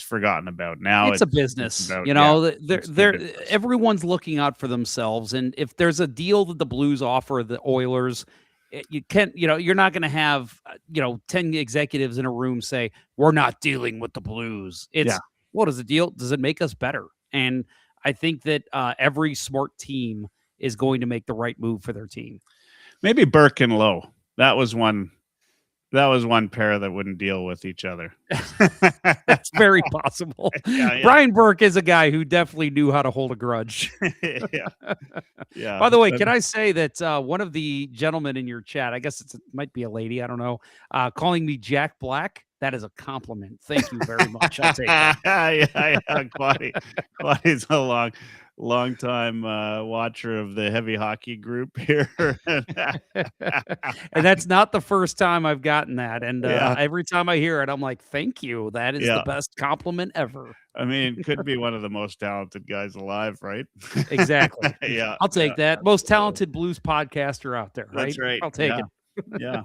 forgotten about now. It's a business, it's everyone's looking out for themselves, and if there's a deal that the Blues offer the Oilers, you can't, you're not going to have 10 executives in a room say we're not dealing with the Blues. It's what is the deal? Does it make us better? And I think that every smart team is going to make the right move for their team. Maybe Burke and Lowe. That was one pair that wouldn't deal with each other. That's very possible. Yeah. Brian Burke is a guy who definitely knew how to hold a grudge. Yeah. By the way, can I say that one of the gentlemen in your chat, I guess it might be a lady, I don't know, calling me Jack Black, that is a compliment. Thank you very much. I'll take that. Yeah. Quaddy's a long time watcher of the heavy hockey group here. And that's not the first time I've gotten that. And every time I hear it, I'm like, thank you. That is the best compliment ever. I mean, could be one of the most talented guys alive, right? Exactly. Yeah. I'll take that. Most talented blues podcaster out there, right? That's right. I'll take it. Yeah.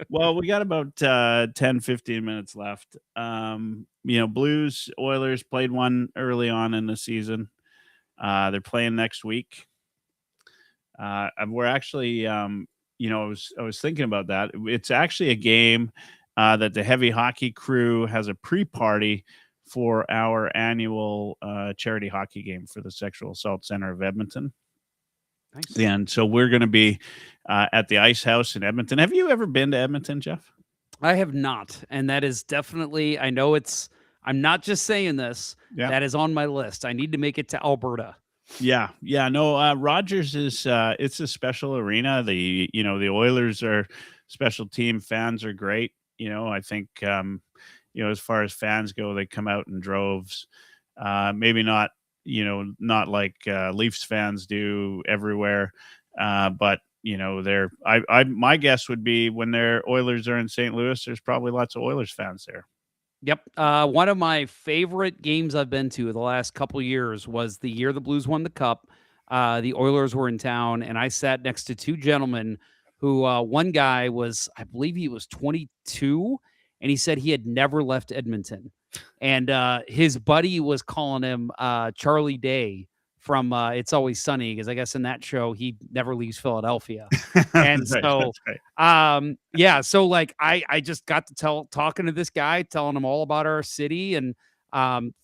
Well, we got about 10, 15 minutes left. Blues, Oilers played one early on in the season. They're playing next week. We're actually, I was thinking about that. It's actually a game that the heavy hockey crew has a pre-party for our annual charity hockey game for the Sexual Assault Center of Edmonton. Nice. And so we're going to be at the Ice House in Edmonton. Have you ever been to Edmonton, Jeff? I have not. And that is definitely, I know I'm not just saying this. Yeah. That is on my list. I need to make it to Alberta. Yeah. No, Rogers is, it's a special arena. The Oilers are special team. Fans are great. I think, as far as fans go, they come out in droves. Maybe not, not like Leafs fans do everywhere. But my guess would be when their Oilers are in St. Louis, there's probably lots of Oilers fans there. Yep. One of my favorite games I've been to the last couple years was the year the Blues won the cup. The Oilers were in town, and I sat next to two gentlemen who one guy was, I believe he was 22, and he said he had never left Edmonton. And his buddy was calling him Charlie Day from It's Always Sunny, because I guess in that show he never leaves Philadelphia. And Right, so that's right. yeah, so like I just got to talking to this guy, telling him all about our city, and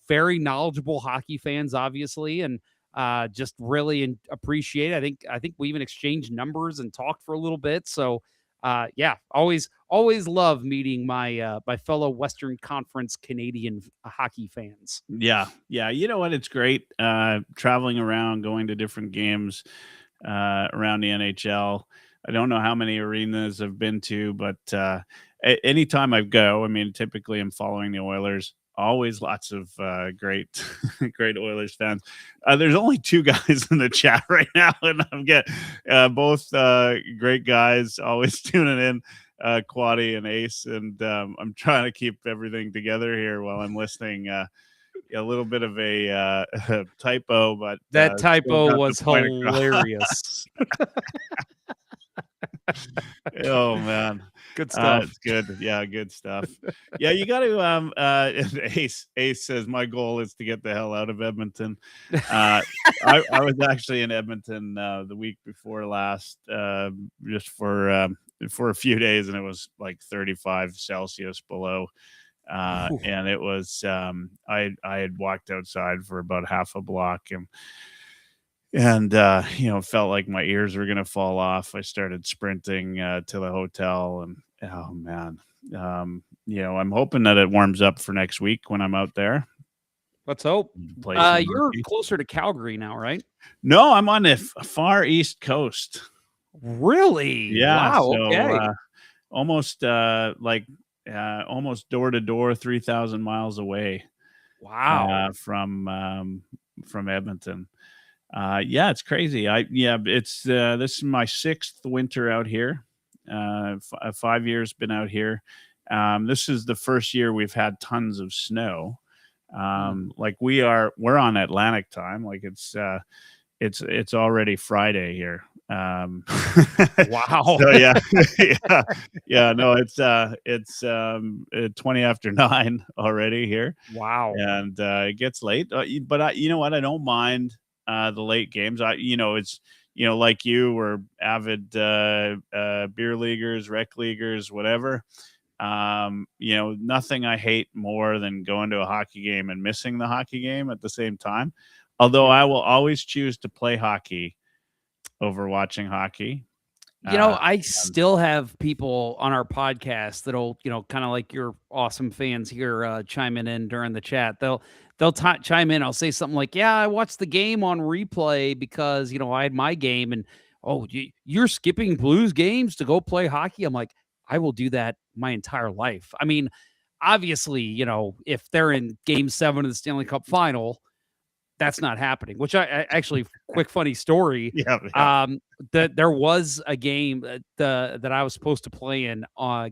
very knowledgeable hockey fans, obviously, and just really appreciate it. I think we even exchanged numbers and talked for a little bit. So yeah, always love meeting my fellow Western Conference Canadian hockey fans. Yeah, yeah. You know what? It's great traveling around, going to different games around the NHL. I don't know how many arenas I've been to, but anytime I go, I mean, typically I'm following the Oilers. Always lots of great, great Oilers fans. There's only two guys in the chat right now, and I'm getting both great guys. Always tuning in, Quaddy and Ace, and I'm trying to keep everything together here while I'm listening. A little bit of a typo, but That still typo got the was point across. hilarious. Oh man, Good stuff. it's good. Yeah, good stuff. Yeah, you got to. Ace says my goal is to get the hell out of Edmonton. I was actually in Edmonton the week before last, just for a few days, and it was like 35 Celsius below. Ooh. And it was I had walked outside for about half a block, and felt like my ears were gonna fall off. I started sprinting to the hotel, and oh man, I'm hoping that it warms up for next week when I'm out there. Let's hope. Play some You're hockey. closer to Calgary now, right? No, I'm on the far east coast. Really? Yeah, Wow. so Okay. almost almost door to door, 3,000 miles away Wow. from Edmonton. Yeah, it's crazy. It's this is my sixth winter out here. 5 years been out here. This is the first year we've had tons of snow. Like we're on Atlantic time. Like it's already Friday here. Wow. So yeah, yeah. No, it's 20 after 9 already here, Wow. and it gets late. But you know what? I don't mind the late games. It's like you were avid beer leaguers, rec leaguers, whatever. Nothing I hate more than going to a hockey game and missing the hockey game at the same time. Although I will always choose to play hockey over watching hockey. I still have people on our podcast that'll, kind of like your awesome fans here chiming in during the chat. They'll chime in. I'll say something like, "Yeah, I watched the game on replay because I had my game." And you're skipping Blues games to go play hockey. I'm like, I will do that my entire life. I mean, obviously, if they're in Game 7 of the Stanley Cup Final, that's not happening. Which I actually, quick funny story. Yeah. That there was a game that I was supposed to play in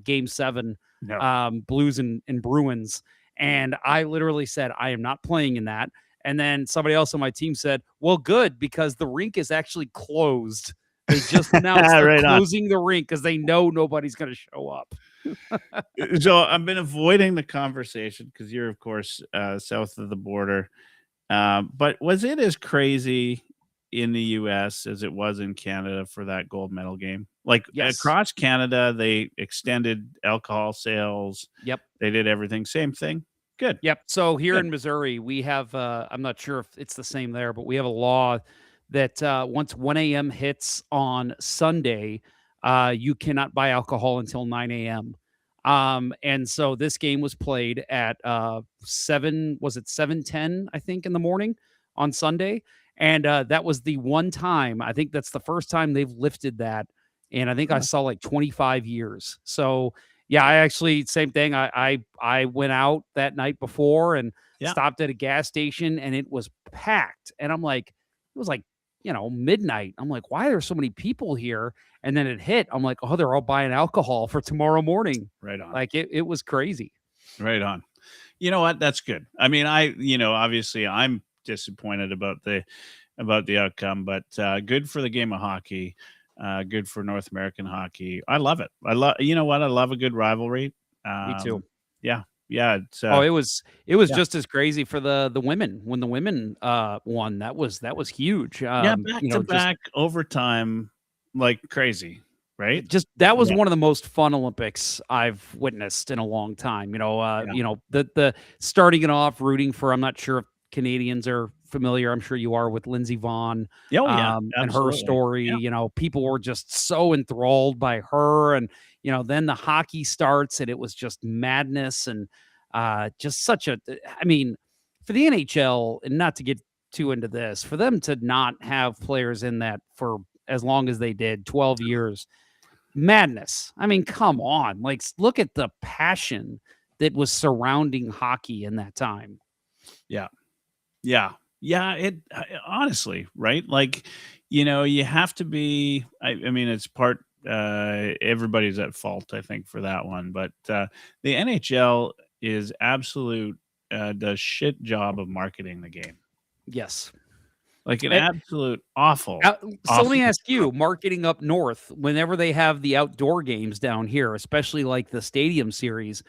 Game 7, No. Blues and Bruins, and I literally said I am not playing in that. And then somebody else on my team said, "Well, good, because the rink is actually closed. They just announced they're Right on. closing the rink because they know nobody's going to show up." So I've been avoiding the conversation because you're, of course, south of the border. But was it as crazy in the US as it was in Canada for that gold medal game? Like Yes. across Canada, they extended alcohol sales. Yep. They did everything. Same thing. Good. Yep. So here Good. in Missouri, we have, I'm not sure if it's the same there, but we have a law that once 1 a.m. hits on Sunday, you cannot buy alcohol until 9 a.m. And so this game was played at 7:10, I think, in the morning on Sunday. And that was the one time, I think that's the first time they've lifted that. And I think I saw like 25 years. So yeah, I actually, same thing. I went out that night before and stopped at a gas station, and it was packed. And I'm like, it was like, midnight. I'm like, why are there so many people here? And then it hit. I'm like, oh, they're all buying alcohol for tomorrow morning. Right on. Like it was crazy. Right on. You know what? That's good. I mean, obviously I'm disappointed about the outcome, but good for the game of hockey. Good for North American hockey. I love it. You know what? I love a good rivalry. Me too. Yeah. Yeah. It's Oh, it was yeah. just as crazy for the women when the women won. That was huge. Yeah, back to back overtime like crazy, right? That was Yeah. one of the most fun Olympics I've witnessed in a long time. Yeah. The starting it off rooting for, I'm not sure if Canadians are familiar. I'm sure you are, with Lindsey Vonn, Oh, yeah. and her Absolutely. story. Yeah. People were just so enthralled by her, and then the hockey starts, and it was just madness, and just such a. I mean, for the NHL, and not to get too into this, for them to not have players in that for as long as they did, 12 years, madness. I mean, come on. Like, look at the passion that was surrounding hockey in that time. Yeah. Yeah. Yeah. Honestly, right? Like, you have to be, I mean, it's part, everybody's at fault, I think, for that one. But the NHL is does shit job of marketing the game. Yes. Like an And- absolute awful. So let me ask you, marketing up north, whenever they have the outdoor games down here, especially like the stadium series,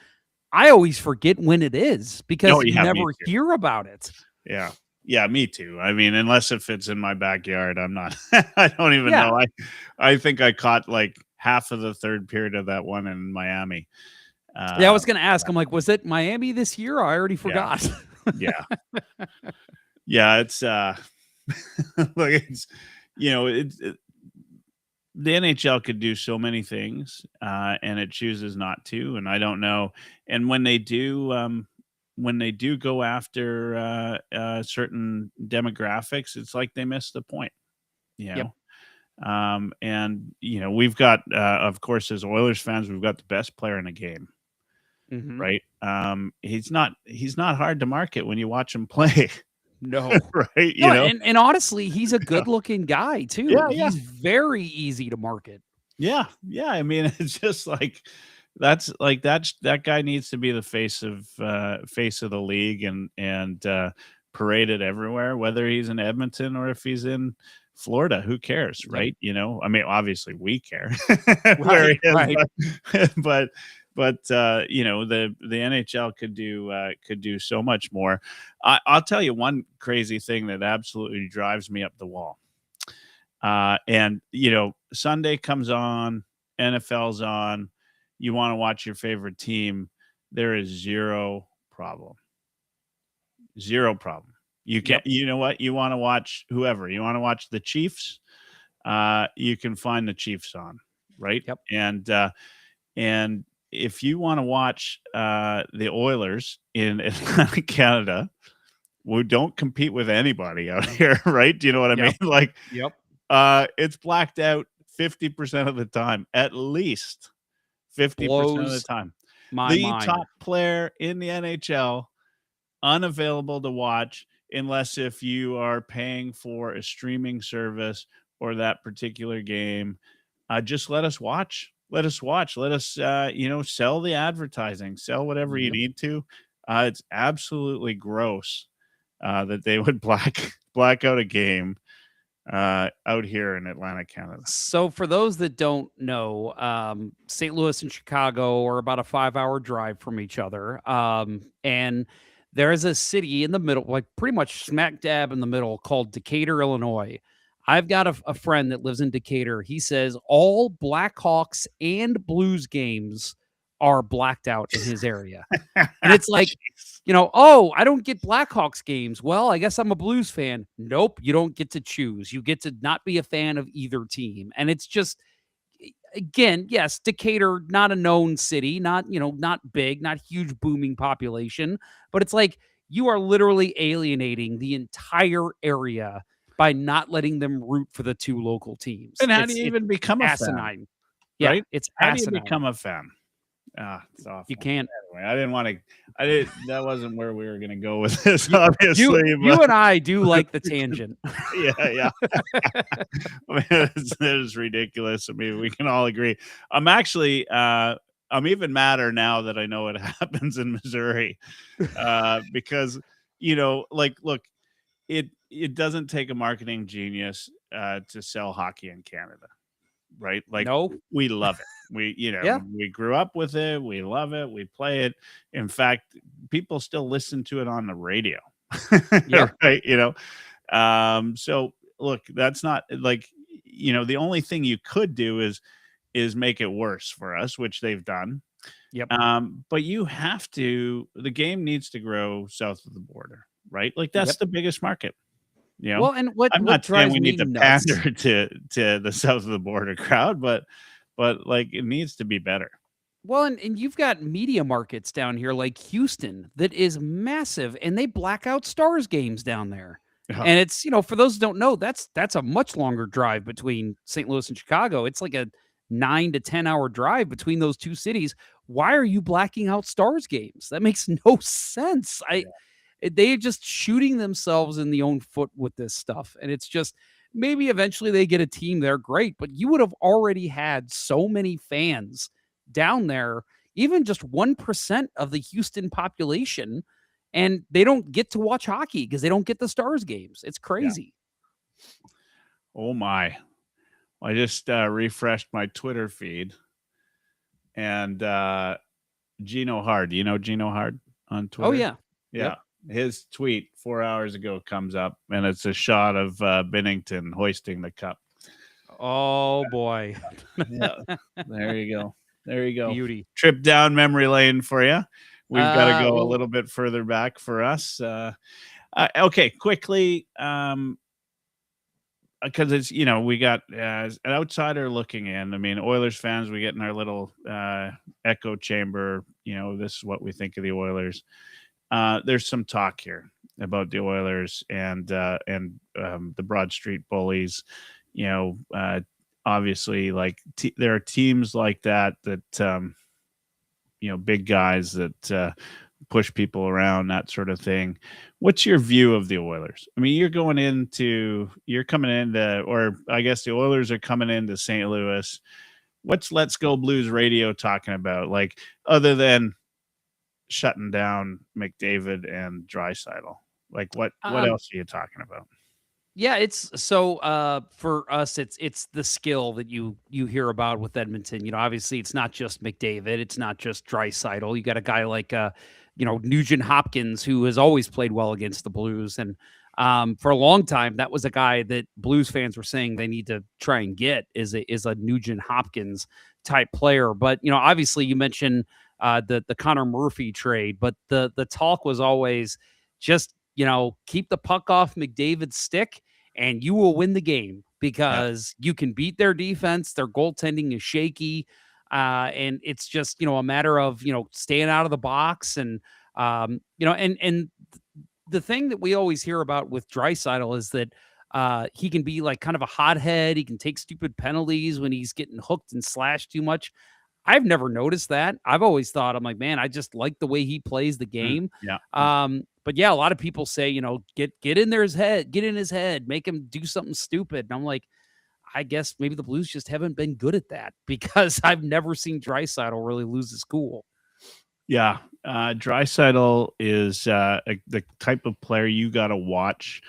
I always forget when it is because you me never too. hear about it. Yeah. Yeah, me too. I mean, unless it fits in my backyard, I'm not I don't even Yeah. know. I think I caught like half of the third period of that one in Miami. Yeah, I was going to ask. I'm like, was it Miami this year? I already forgot. Yeah. Yeah, it's look, it's the NHL could do so many things, and it chooses not to, and I don't know. And when they do go after certain demographics, it's like they miss the point. You know. Yep. And we've got, of course, as Oilers fans, we've got the best player in the game, Mhm. right? He's not hard to market when you watch him play. No. Right? No, and honestly, he's a good-looking guy too. Yeah, yeah. He's very easy to market. Yeah, yeah. I mean, it's just like that guy needs to be the face of the league and paraded everywhere, whether he's in Edmonton or if he's in Florida. Who cares, right? I mean, obviously we care where he is, Right. but the NHL could do so much more. I'll tell you one crazy thing that absolutely drives me up the wall. And Sunday comes on, NFL's on, you want to watch your favorite team, there is zero problem. Zero problem. You can, you know what? You want to watch whoever. You want to watch the Chiefs, you can find the Chiefs on, right? Yep. And if you want to watch the Oilers in Atlanta, Canada, we don't compete with anybody out here, right? Do you know what I mean? Like, Yep. it's blacked out 50% of the time, at least 50% of the time. My The mind. top player in the NHL unavailable to watch unless if you are paying for a streaming service or that particular game. Just let us watch. Let us watch. Let us sell the advertising, sell whatever you need to. It's absolutely gross that they would black out a game out here in Atlanta, Canada. So for those that don't know, St. Louis and Chicago are about a 5-hour drive from each other. And there is a city in the middle, like pretty much smack dab in the middle, called Decatur, Illinois. I've got a friend that lives in Decatur. He says all Blackhawks and Blues games are blacked out in his area. And it's like, oh, I don't get Blackhawks games. Well, I guess I'm a Blues fan. Nope, you don't get to choose. You get to not be a fan of either team. And it's just, again, yes, Decatur, not a known city, not big, not huge booming population, but it's like you are literally alienating the entire area by not letting them root for the two local teams. And how do you even become a asinine? fan? Yeah, Right? it's How asinine. do you become a fan? It's awful. You can't. Anyway, I didn't want to. That wasn't where we were going to go with this. Obviously, You and I do like the tangent. yeah. I mean, it is ridiculous. I mean, we can all agree. I'm actually I'm even madder now that I know it happens in Missouri, because look, it doesn't take a marketing genius to sell hockey in Canada, right? Like No. we love it. Yeah. We grew up with it. We love it. We play it. In fact, people still listen to it on the radio, Yeah. right? So look, that's not like the only thing you could do is make it worse for us, which they've done. Yep. But the game needs to grow south of the border, right? Like that's Yep. the biggest market. Well, and what I'm what not saying drives we me need to nuts. pander to the south of the border crowd, but like it needs to be better. Well, and you've got media markets down here like Houston that is massive, and they black out Stars games down there. Yeah. And it's, for those who don't know, that's a much longer drive between St. Louis and Chicago. It's like a 9 to 10 hour drive between those two cities. Why are you blacking out Stars games? That makes no sense. They're just shooting themselves in the own foot with this stuff. And it's just maybe eventually they get a team there, great, but you would have already had so many fans down there, even just 1% of the Houston population, and they don't get to watch hockey because they don't get the Stars games. It's crazy. Oh my. I just refreshed my Twitter feed, and Gino Hard. You know Gino Hard on Twitter? Oh, yeah. Yeah. His tweet 4 hours ago comes up, and it's a shot of Binnington hoisting the cup. Oh, boy. Yeah. There you go. There you go. Beauty. Trip down memory lane for you. We've got to go a well- little bit further back for us. Okay, quickly, because it's we got as an outsider looking in. I mean, Oilers fans, we get in our little echo chamber. This is what we think of the Oilers. There's some talk here about the Oilers and the Broad Street Bullies. Obviously, like there are teams like that big guys that push people around, that sort of thing. What's your view of the Oilers? I mean, you're coming into, or I guess the Oilers are coming into St. Louis. What's Let's Go Blues Radio talking about? Like, other than shutting down McDavid and Draisaitl, like what else are you talking about? Yeah, it's so for us, it's the skill that you hear about with Edmonton. Obviously it's not just McDavid, it's not just Draisaitl. You got a guy like Nugent Hopkins, who has always played well against the Blues, and for a long time that was a guy that Blues fans were saying they need to try and get is a Nugent Hopkins type player. But obviously you mentioned the Connor Murphy trade, but the talk was always just keep the puck off McDavid's stick and you will win the game because you can beat their defense. Their goaltending is shaky. And it's just, a matter of, staying out of the box. And, and the thing that we always hear about with Draisaitl is that he can be like kind of a hothead. He can take stupid penalties when he's getting hooked and slashed too much. I've never noticed that. I've always thought, I'm like, man, I just like the way he plays the game. But yeah, a lot of people say, get in his head, make him do something stupid. And I'm like, I guess maybe the Blues just haven't been good at that because I've never seen Draisaitl really lose his cool. Yeah. Draisaitl is the type of player you got to watch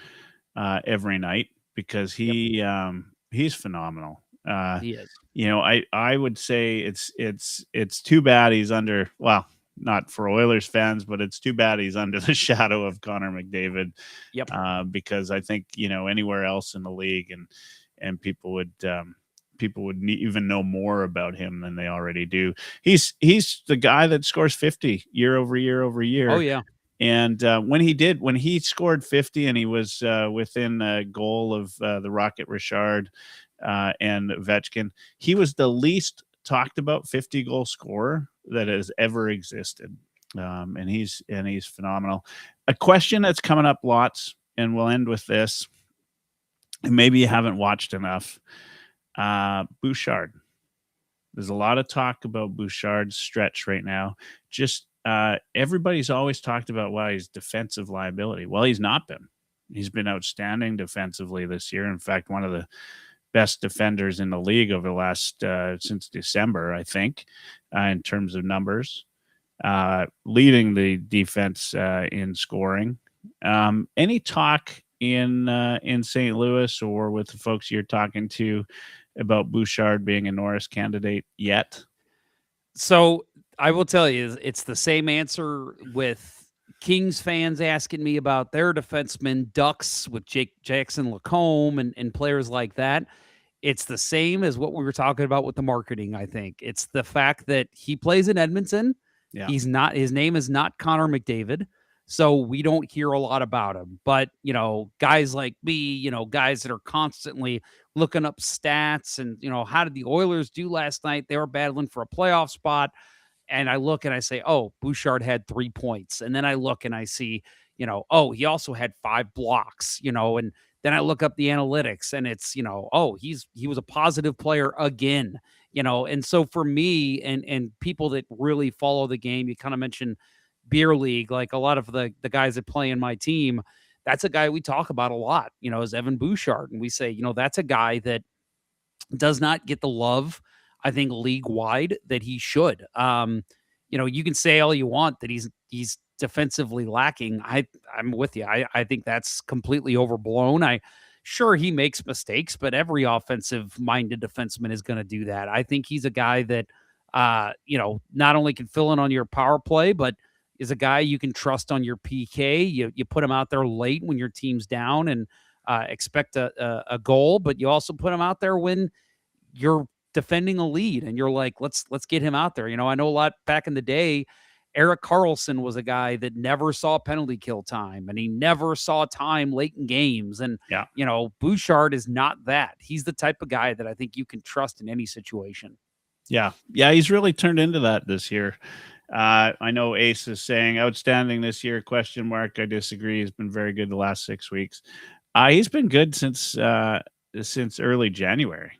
every night because he's phenomenal. He is. I would say it's too bad he's under, well, not for Oilers fans, but it's too bad he's under the shadow of Connor McDavid. Yep. Because I think, anywhere else in the league and people would even know more about him than they already do. He's the guy that scores 50 year over year over year. Oh yeah. And when he scored 50 and he was within a goal of the Rocket Richard and Ovechkin, he was the least talked about 50 goal scorer that has ever existed. And he's phenomenal. A question that's coming up lots, and we'll end with this, and maybe you haven't watched enough. Bouchard. There's a lot of talk about Bouchard's stretch right now. Just everybody's always talked about, wow, he's defensive liability. Well, he's not been. He's been outstanding defensively this year. In fact, one of the best defenders in the league over the last since December, I think, in terms of numbers, leading the defense in scoring. Any talk in St. Louis or with the folks you're talking to about Bouchard being a Norris candidate yet? So I will tell you, it's the same answer with Kings fans asking me about their defensemen, Ducks with Jackson Lacombe and players like that. It's the same as what we were talking about with the marketing, I think. It's the fact that he plays in Edmonton. Yeah. His name is not Connor McDavid. So we don't hear a lot about him. But, guys like me, guys that are constantly looking up stats and, how did the Oilers do last night? They were battling for a playoff spot. And I look and I say, oh, Bouchard had 3 points. And then I look and I see, oh, he also had 5 blocks, and then I look up the analytics and it's, oh, he was a positive player again, and so for me and people that really follow the game, you kind of mentioned beer league, like a lot of the guys that play in my team, that's a guy we talk about a lot, is Evan Bouchard. And we say, that's a guy that does not get the love, I think, league wide that he should. You can say all you want that he's defensively lacking. I'm with you. I think that's completely overblown. Sure, he makes mistakes, but every offensive minded defenseman is going to do that. I think he's a guy that, not only can fill in on your power play, but is a guy you can trust on your PK. You put him out there late when your team's down and expect a goal, but you also put him out there when you're defending a lead and you're like, let's get him out there. I know a lot back in the day, Erik Karlsson was a guy that never saw penalty kill time and he never saw time late in games. And, Bouchard is not that. He's the type of guy that I think you can trust in any situation. Yeah. Yeah. He's really turned into that this year. I know Ace is saying outstanding this year, ? I disagree. He's been very good the last 6 weeks. He's been good since early January.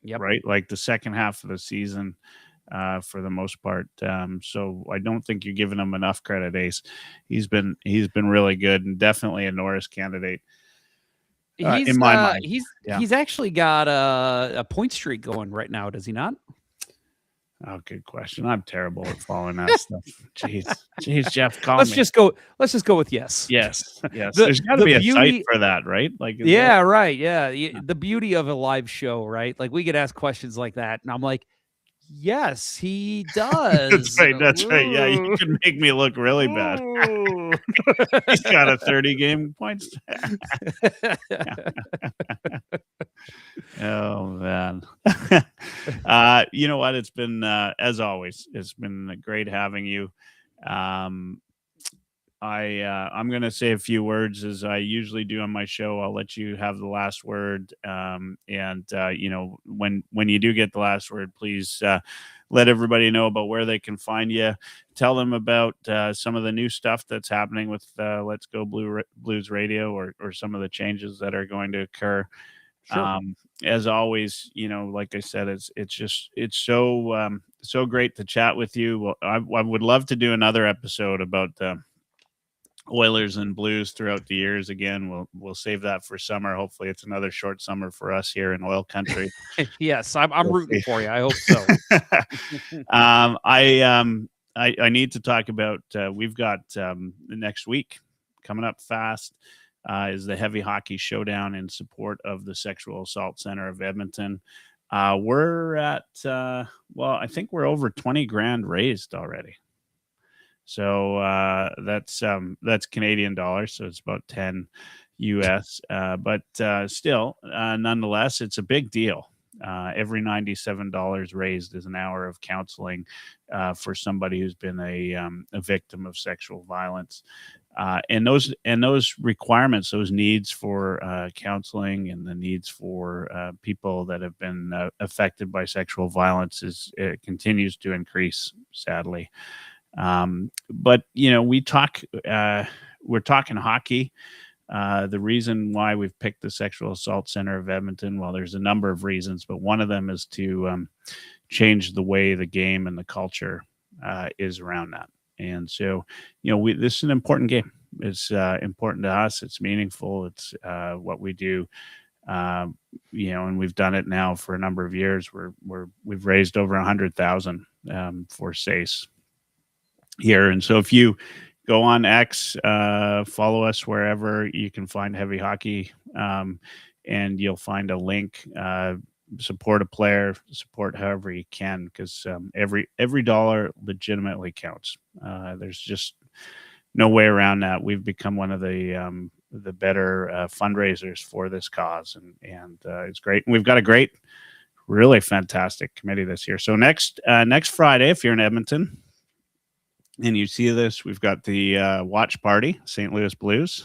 Yep. Right. Like the second half of the season, for the most part. So I don't think you're giving him enough credit, Ace. He's been really good and definitely a Norris candidate. In my mind. He's actually got a point streak going right now, does he not? Oh, good question. I'm terrible at following that stuff. Jeez, Jeff, call let's me. just go with yes. Yes. There's got to be a site for that, right? Like, right. Yeah. The beauty of a live show, right? Like we get asked questions like that, and I'm like, yes, he does. That's right. Yeah, you can make me look really bad. He's got a 30-game points. Oh man. You know what? It's been as always, it's been great having you. I'm going to say a few words as I usually do on my show. I'll let you have the last word. When you do get the last word, please let everybody know about where they can find you. Tell them about some of the new stuff that's happening with Let's Go Blues Radio or some of the changes that are going to occur. Sure. As always, like I said, it's so great to chat with you. Well, I would love to do another episode about Oilers and Blues throughout the years. Again, we'll save that for summer. Hopefully it's another short summer for us here in oil country. Yes, I'm rooting for you. I hope so. I need to talk about we've got next week coming up fast is the Heavy Hockey Showdown in support of the Sexual Assault Center of Edmonton. We're at I think we're over 20 grand raised already. So that's Canadian dollars, so it's about 10 US. But still, nonetheless, it's a big deal. Every $97 raised is an hour of counseling for somebody who's been a victim of sexual violence. And those requirements, those needs for counseling and the needs for people that have been affected by sexual violence it continues to increase, sadly. But we're talking hockey. The reason why we've picked the Sexual Assault Center of Edmonton, well, there's a number of reasons, but one of them is to change the way the game and the culture is around that. And so, this is an important game. It's important to us. It's meaningful. It's what we do. And we've done it now for a number of years. We've raised over 100,000 for SACE here. And so if you go on X, follow us wherever you can find Heavy Hockey, and you'll find a link. Support a player, support however you can, because every dollar legitimately counts. There's just no way around that. We've become one of the better fundraisers for this cause, and it's great. And we've got a great, really fantastic committee this year. So next Friday, if you're in Edmonton and you see this, we've got the watch party, St. Louis Blues,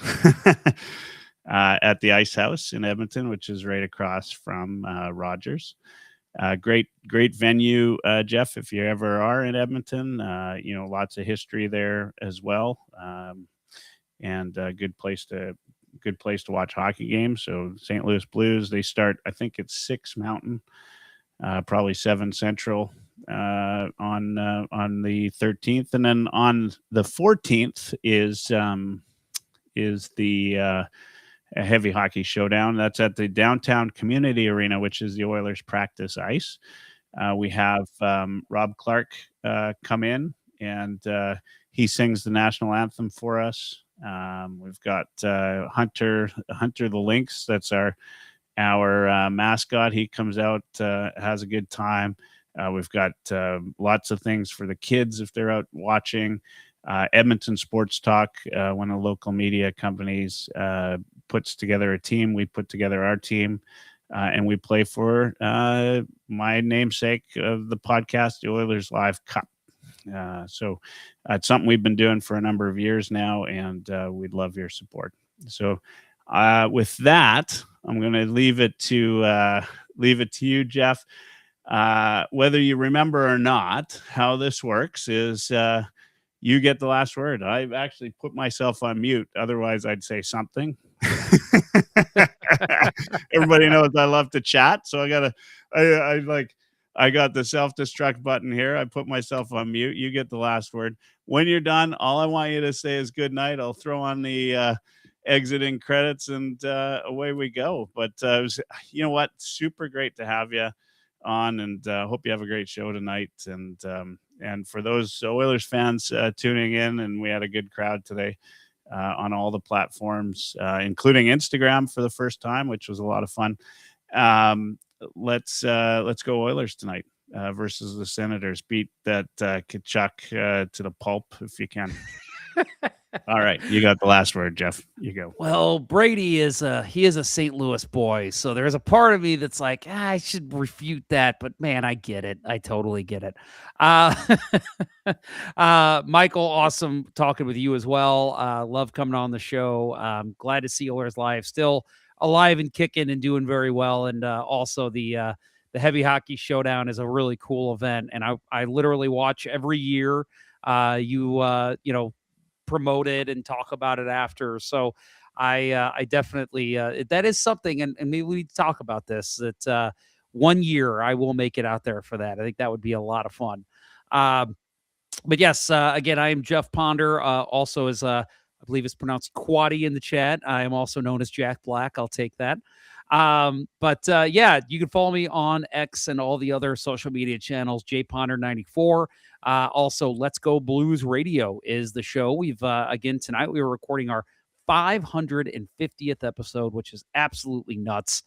at the Ice House in Edmonton, which is right across from Rogers. Great venue, Jeff, if you ever are in Edmonton. Lots of history there as well, and a good place to watch hockey games. So St. Louis Blues, they start, I think it's 6 Mountain, probably 7 Central, on the 13th, and then on the 14th is the a Heavy Hockey Showdown. That's at the Downtown Community Arena, which is the Oilers practice ice. We have Rob Clark come in, and he sings the national anthem for us. We've got Hunter the Lynx. That's our mascot. He comes out, has a good time. We've got lots of things for the kids if they're out watching. Edmonton Sports Talk, one of the local media companies, puts together a team. We put together our team, and we play for my namesake of the podcast, the Oilerslive Cup. So it's something we've been doing for a number of years now, and we'd love your support. So with that, I'm going to leave it to you, Jeff. Whether you remember or not, how this works is you get the last word. I've actually put myself on mute. Otherwise, I'd say something. Everybody knows I love to chat, so I got the self-destruct button here. I put myself on mute. You get the last word. When you're done, all I want you to say is good night. I'll throw on the exiting credits, and away we go. But it was, you know what? Super great to have you on, and hope you have a great show tonight. And for those Oilers fans tuning in, and we had a good crowd today on all the platforms, including Instagram for the first time, which was a lot of fun. Let's go Oilers tonight versus the Senators. Beat that Kachuk to the pulp if you can. All right, you got the last word, Jeff. You go. Well, Brady is a St. Louis boy, so there's a part of me that's like, I should refute that, but man, I get it. I totally get it. Michael, awesome talking with you as well. Love coming on the show. Glad to see Oilerslive still alive and kicking and doing very well, and also the Heavy Hockey Showdown is a really cool event, and I literally watch every year. You promote it and talk about it after. So I definitely, that is something. And maybe we talk about this, that 1 year I will make it out there for that. I think that would be a lot of fun. But yes, again, I am Jeff Ponder, also as I believe it's pronounced Quaddy in the chat. I am also known as Jack Black. I'll take that. But yeah, you can follow me on X and all the other social media channels, jponder94. Also, Let's Go Blues Radio is the show. We've, again, tonight we were recording our 550th episode, which is absolutely nuts.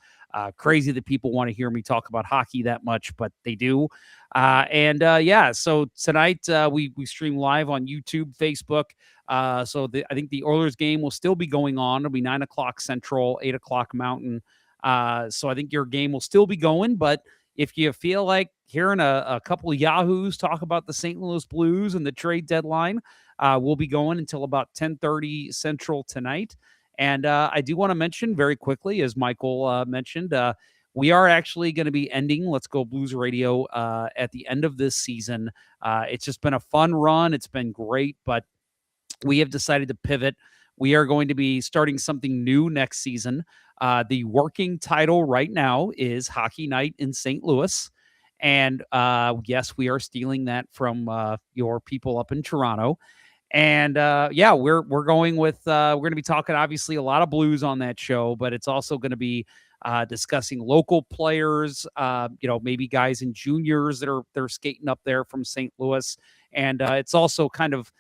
Crazy that people want to hear me talk about hockey that much, but they do. Yeah, so tonight we stream live on YouTube, Facebook. So I think the Oilers game will still be going on. It'll be 9 o'clock Central, 8 o'clock Mountain. So I think your game will still be going, but if you feel like hearing a couple of yahoos talk about the St. Louis Blues and the trade deadline, we'll be going until about 10:30 Central tonight. And I do want to mention very quickly, as Michael mentioned, we are actually going to be ending Let's Go Blues Radio at the end of this season. It's just been a fun run. It's been great, but we have decided to pivot. We are going to be starting something new next season. The working title right now is Hockey Night in St. Louis. And yes, we are stealing that from your people up in Toronto. And yeah, we're going with, we're going to be talking obviously a lot of blues on that show, but it's also going to be discussing local players, maybe guys in juniors they're skating up there from St. Louis. And it's also kind of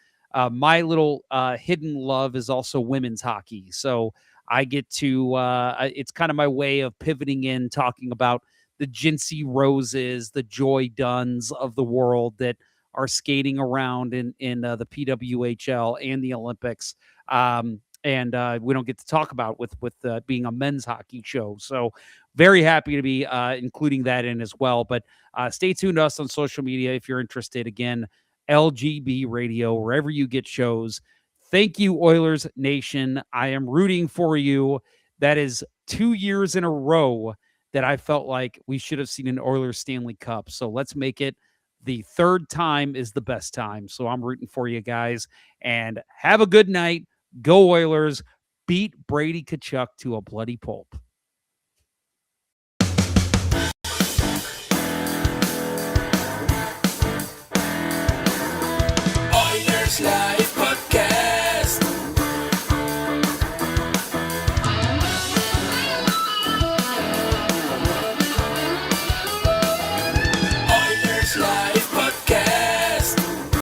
my little hidden love is also women's hockey. So I get to, it's kind of my way of pivoting in, talking about the Jinsey Roses, the Joy Duns of the world that are skating around in the PWHL and the Olympics. And we don't get to talk about with being a men's hockey show. So very happy to be including that in as well. But stay tuned to us on social media if you're interested. Again, LGB Radio, wherever you get shows. Thank you, Oilers Nation. I am rooting for you. That is 2 years in a row that I felt like we should have seen an Oilers Stanley Cup. So let's make it the third time is the best time. So I'm rooting for you guys. And have a good night. Go Oilers. Beat Brady Tkachuk to a bloody pulp. Oilerslive.